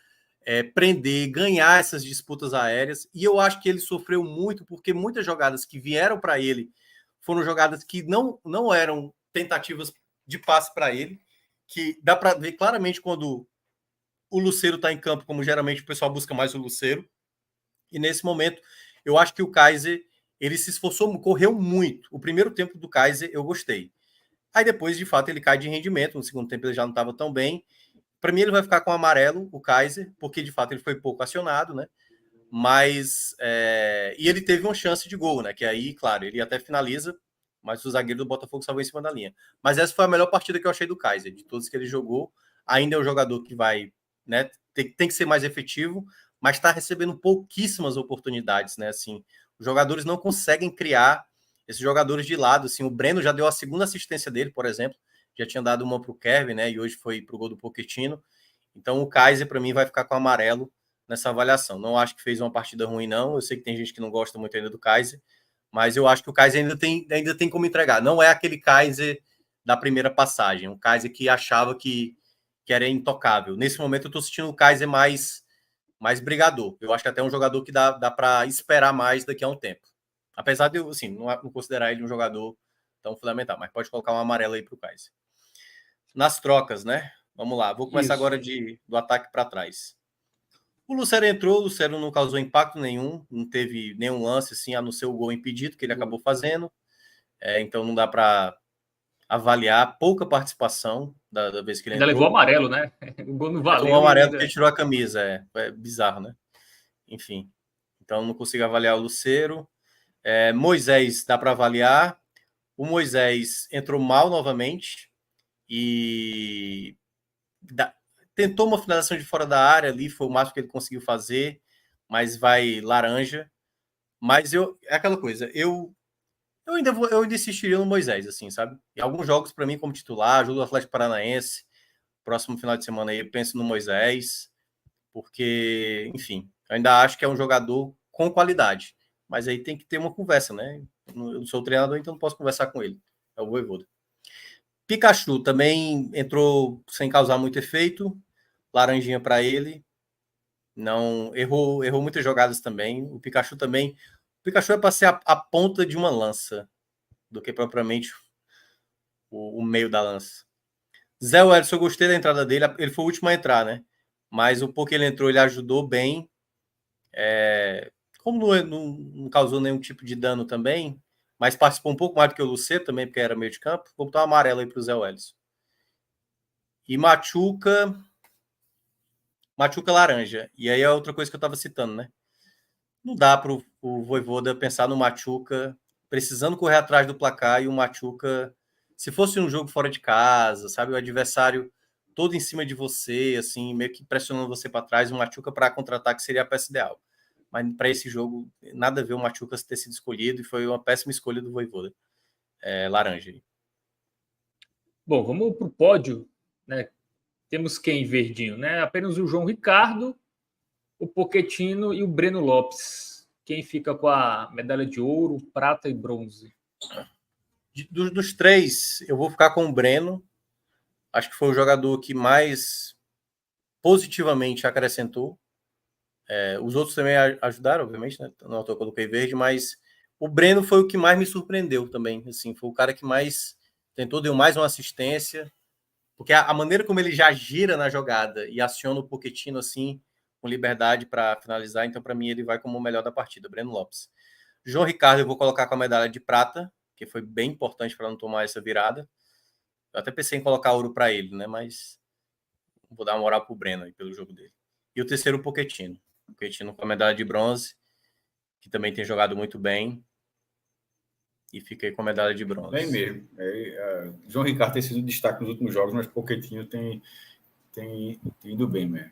prender, ganhar essas disputas aéreas. E eu acho que ele sofreu muito porque muitas jogadas que vieram para ele foram jogadas que não eram tentativas de passe para ele, que dá para ver claramente quando o Lucero está em campo, como geralmente o pessoal busca mais o Lucero. E nesse momento, eu acho que o Kaiser, ele se esforçou, correu muito. O primeiro tempo do Kaiser eu gostei. Aí depois, de fato, ele cai de rendimento. No segundo tempo ele já não estava tão bem. Para mim, ele vai ficar com amarelo, o Kaiser, porque de fato ele foi pouco acionado, né? Mas. E ele teve uma chance de gol, né? Que aí, claro, ele até finaliza, mas o zagueiro do Botafogo salvou em cima da linha. Mas essa foi a melhor partida que eu achei do Kaiser. De todos que ele jogou, ainda é um jogador que vai, né? Tem que ser mais efetivo, mas está recebendo pouquíssimas oportunidades, né? Assim, os jogadores não conseguem criar esses jogadores de lado. Assim, o Breno já deu a segunda assistência dele, por exemplo. Já tinha dado uma para o Kevin, né? E hoje foi para o gol do Pochettino. Então o Kaiser, para mim, vai ficar com amarelo nessa avaliação. Não acho que fez uma partida ruim, não. Eu sei que tem gente que não gosta muito ainda do Kaiser, mas eu acho que o Kaiser ainda tem como entregar. Não é aquele Kaiser da primeira passagem, um Kaiser que achava que era intocável. Nesse momento eu estou sentindo o Kaiser mais brigador. Eu acho que até um jogador que dá para esperar mais daqui a um tempo. Apesar de eu, assim, não considerar ele um jogador tão fundamental, mas pode colocar um amarelo aí para o Kaiser. Nas trocas, né? Vamos lá. Vou começar agora do ataque para trás. O Lucero entrou, o Lucero não causou impacto nenhum, não teve nenhum lance, assim, a não ser o gol impedido que ele acabou fazendo. Então não dá para avaliar. Pouca participação da vez que ele ainda entrou. Levou amarelo, né? O gol não valeu. Tomou amarelo porque ele tirou a camisa. É bizarro, né? Enfim. Então não consigo avaliar o Lucero. Moisés dá para avaliar. O Moisés entrou mal novamente e tentou uma finalização de fora da área ali, foi o máximo que ele conseguiu fazer, mas vai laranja. Mas é aquela coisa, eu ainda insistiria no Moisés, assim, sabe? Em alguns jogos, para mim, como titular, jogo do Atlético Paranaense, próximo final de semana aí, eu penso no Moisés, porque, enfim, eu ainda acho que é um jogador com qualidade. Mas aí tem que ter uma conversa, né? Eu não sou o treinador, então não posso conversar com ele. É o Vojvoda. Pikachu também entrou sem causar muito efeito. Laranjinha para ele. Não errou muitas jogadas também. O Pikachu é para ser a ponta de uma lança do que propriamente o meio da lança. Zé Wellison, eu gostei da entrada dele. Ele foi o último a entrar, né? Mas o pouco que ele entrou, ele ajudou bem. Como não causou nenhum tipo de dano também, mas participou um pouco mais do que o Lucê também, porque era meio de campo, vou botar um amarelo aí para o Zé Wellison. E Machuca laranja. E aí é outra coisa que eu estava citando, né? Não dá para o Vojvoda pensar no Machuca precisando correr atrás do placar e o Machuca, se fosse um jogo fora de casa, sabe? O adversário todo em cima de você, assim, meio que pressionando você para trás, o Machuca para contra-ataque seria a peça ideal. Mas para esse jogo, nada a ver o Machuca ter sido escolhido e foi uma péssima escolha do Vojvoda. Laranja. Bom, vamos para o pódio, né? Temos quem, verdinho, né? Apenas o João Ricardo, o Pochettino e o Breno Lopes. Quem fica com a medalha de ouro, prata e bronze? Dos três, eu vou ficar com o Breno. Acho que foi o jogador que mais positivamente acrescentou. Os outros também ajudaram, obviamente, né? Não eu coloquei verde, mas o Breno foi o que mais me surpreendeu também. Assim, foi o cara que mais tentou, deu mais uma assistência, porque a maneira como ele já gira na jogada e aciona o Pochettino assim, com liberdade para finalizar, então para mim ele vai como o melhor da partida, Breno Lopes. João Ricardo eu vou colocar com a medalha de prata, que foi bem importante para não tomar essa virada. Eu até pensei em colocar ouro para ele, né? Mas vou dar uma moral pro Breno aí pelo jogo dele. E o terceiro, o Pochettino. O Pochettino com a medalha de bronze, que também tem jogado muito bem. E fiquei com a medalha de bronze. Bem mesmo. João Ricardo tem sido destaque nos últimos jogos, mas Pochettino tem ido bem mesmo.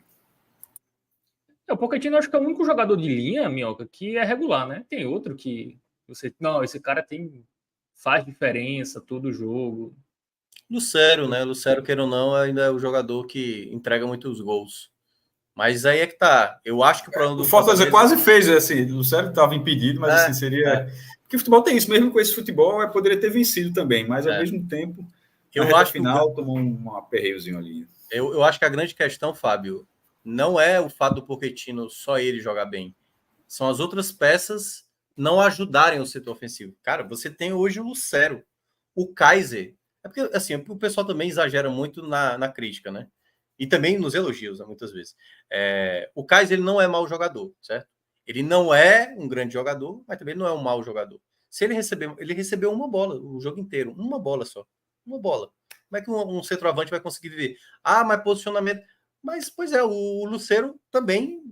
O Pochettino acho que é o único jogador de linha, Minhoca, que é regular, né? Tem outro que você... Não, esse cara faz diferença todo jogo. Lucero, né? Lucero, queira ou não, ainda é o jogador que entrega muitos gols. Mas aí é que tá. Eu acho que o problema do Fortaleza quase fez, assim. O Lucero estava impedido, mas assim, seria... Porque o futebol tem isso, mesmo com esse futebol, poderia ter vencido também, mas ao mesmo tempo, eu acho que final tomou um aperreiozinho ali. Eu acho que a grande questão, Fábio, não é o fato do Pochettino só ele jogar bem. São as outras peças não ajudarem o setor ofensivo. Cara, você tem hoje o Lucero, o Kaiser. É porque, assim, o pessoal também exagera muito na crítica, né? E também nos elogios, né, muitas vezes. O Kaiser, ele não é mau jogador, certo? Ele não é um grande jogador, mas também não é um mau jogador. Se ele recebeu uma bola o jogo inteiro, uma bola só. Uma bola. Como é que um centroavante vai conseguir viver? Mas posicionamento... Mas, pois é, o Lucero também,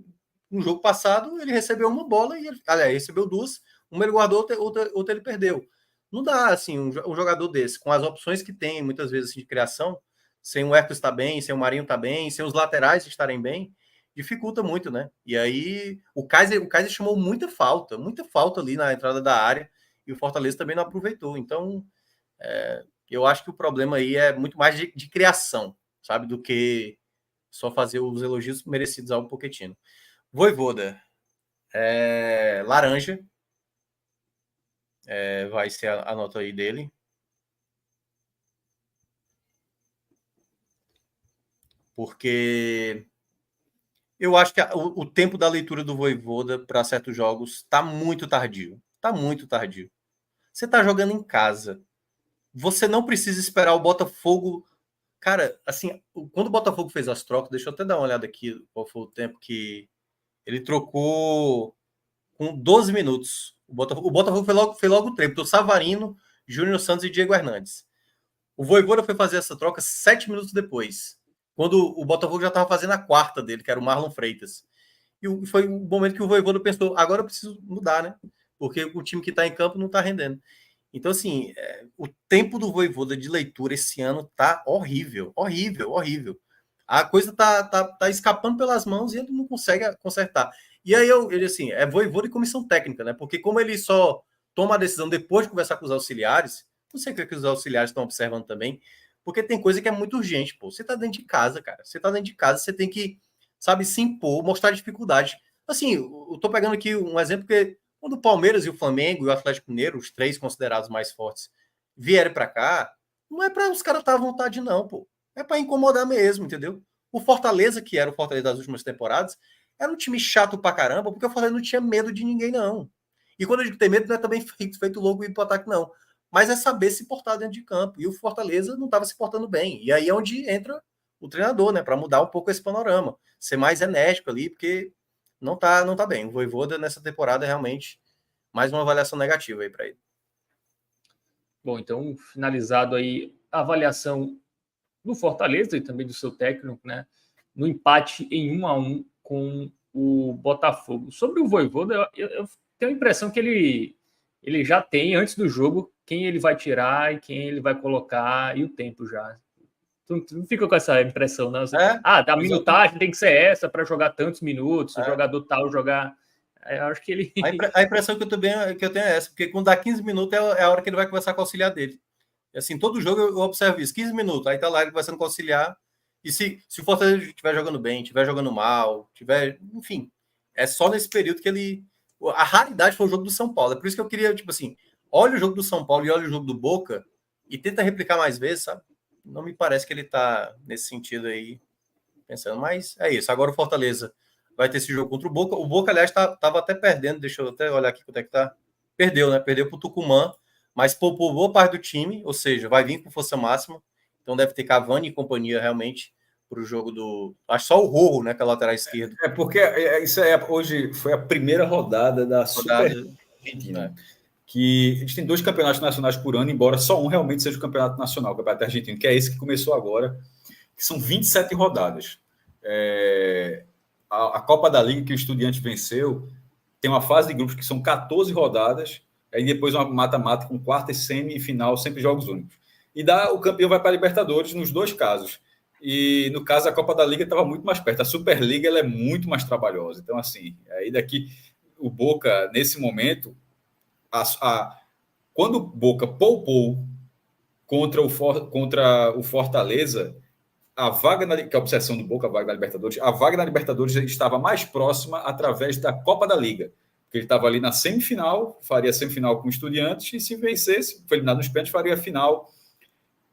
no jogo passado, ele recebeu uma bola, aliás, recebeu duas, uma ele guardou, outra ele perdeu. Não dá, assim, um jogador desse, com as opções que tem, muitas vezes, assim, de criação, sem o Hércules estar bem, sem o Marinho estar bem, sem os laterais estarem bem, dificulta muito, né? E aí, o Kaiser chamou muita falta ali na entrada da área, e o Fortaleza também não aproveitou. Então, eu acho que o problema aí é muito mais de criação, sabe, do que só fazer os elogios merecidos ao Pochettino. Vojvoda, laranja, vai ser a nota aí dele. Porque eu acho que o tempo da leitura do Vojvoda para certos jogos está muito tardio. Está muito tardio. Você está jogando em casa. Você não precisa esperar o Botafogo. Cara, assim, quando o Botafogo fez as trocas, deixa eu até dar uma olhada aqui qual foi o tempo que ele trocou com 12 minutos. O Botafogo foi logo o treino. Então, Savarino, Júnior Santos e Diego Hernandes. O Vojvoda foi fazer essa troca 7 minutos depois, quando o Botafogo já estava fazendo a quarta dele, que era o Marlon Freitas. E foi o momento que o Vojvoda pensou, agora eu preciso mudar, né? Porque o time que está em campo não está rendendo. Então, assim, o tempo do Vojvoda de leitura esse ano tá horrível, horrível, horrível. A coisa tá escapando pelas mãos e ele não consegue consertar. E aí, ele assim, Vojvoda e comissão técnica, né? Porque como ele só toma a decisão depois de conversar com os auxiliares, não sei o que os auxiliares estão observando também, porque tem coisa que é muito urgente, pô. Você tá dentro de casa, cara. Você tá dentro de casa, você tem que, sabe, se impor, mostrar dificuldade. Assim, eu tô pegando aqui um exemplo que quando o Palmeiras e o Flamengo e o Atlético Mineiro, os três considerados mais fortes, vierem para cá, Não é para os caras estar à vontade, não, pô. É para incomodar mesmo, entendeu? O Fortaleza, que era o Fortaleza das últimas temporadas, era um time chato pra caramba, porque o Fortaleza não tinha medo de ninguém, não. E quando eu digo ter medo, não é também feito louco ir pro ataque, não. Mas é saber se portar dentro de campo. E o Fortaleza não estava se portando bem. E aí é onde entra o treinador, né? Para mudar um pouco esse panorama. Ser mais enérgico ali, porque não tá bem. O Vojvoda nessa temporada é realmente mais uma avaliação negativa aí para ele. Bom, então, finalizado aí a avaliação do Fortaleza e também do seu técnico, né? No empate em 1-1 com o Botafogo. Sobre o Vojvoda, eu tenho a impressão que ele já tem, antes do jogo, quem ele vai tirar e quem ele vai colocar e o tempo já. Tu não fica com essa impressão, não? A minutagem tem que ser essa para jogar tantos minutos, o jogador tal jogar. Eu acho que ele. A impressão que eu tenho é essa, porque quando dá 15 minutos é a hora que ele vai conversar com o auxiliar dele. E assim, todo jogo eu observo isso, 15 minutos, aí tá lá ele conversando com o auxiliar. E se o Fortaleza estiver jogando bem, estiver jogando mal, enfim, é só nesse período que ele. A raridade foi o jogo do São Paulo. É por isso que eu queria, tipo assim, olha o jogo do São Paulo e olha o jogo do Boca e tenta replicar mais vezes, sabe? Não me parece que ele tá nesse sentido aí pensando, mas é isso. Agora o Fortaleza vai ter esse jogo contra o Boca. O Boca, aliás, tava até perdendo, deixa eu até olhar aqui quanto é que tá. Perdeu, né? Perdeu pro Tucumã, mas poupou boa parte do time, ou seja, vai vir com força máxima. Então deve ter Cavani e companhia realmente para o jogo do. Acho só o Rojo, né? Que é a lateral esquerda. Porque isso hoje foi a primeira rodada da Super Argentina. Que a gente tem 2 campeonatos nacionais por ano, embora só um realmente seja o campeonato nacional, o campeonato argentino, que é esse que começou agora, que são 27 rodadas. A Copa da Liga que o Estudiantes venceu tem uma fase de grupos que são 14 rodadas, aí depois uma mata-mata com quarta e semifinal, sempre jogos únicos. E o campeão vai para a Libertadores nos 2 casos. E no caso a Copa da Liga estava muito mais perto. A Superliga ela é muito mais trabalhosa. Então, assim, aí daqui o Boca, nesse momento, quando o Boca poupou contra o Fortaleza, a vaga que é a obsessão do Boca, a vaga da Libertadores, a vaga da Libertadores estava mais próxima através da Copa da Liga. Porque ele estava ali na semifinal, faria semifinal com o Estudiantes, e se vencesse, foi eliminado nos pênaltis, faria a final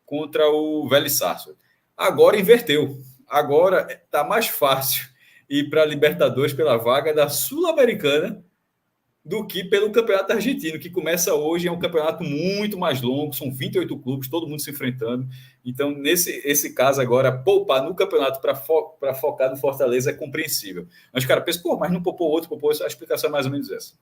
contra o Vélez Sarsfield. Agora inverteu. Agora está mais fácil ir para a Libertadores pela vaga da Sul-Americana do que pelo Campeonato Argentino, que começa hoje, é um campeonato muito mais longo, são 28 clubes, todo mundo se enfrentando. Então, esse caso agora, poupar no campeonato para focar no Fortaleza é compreensível. Mas, cara, pensa, mas não poupou outro, a explicação é mais ou menos essa.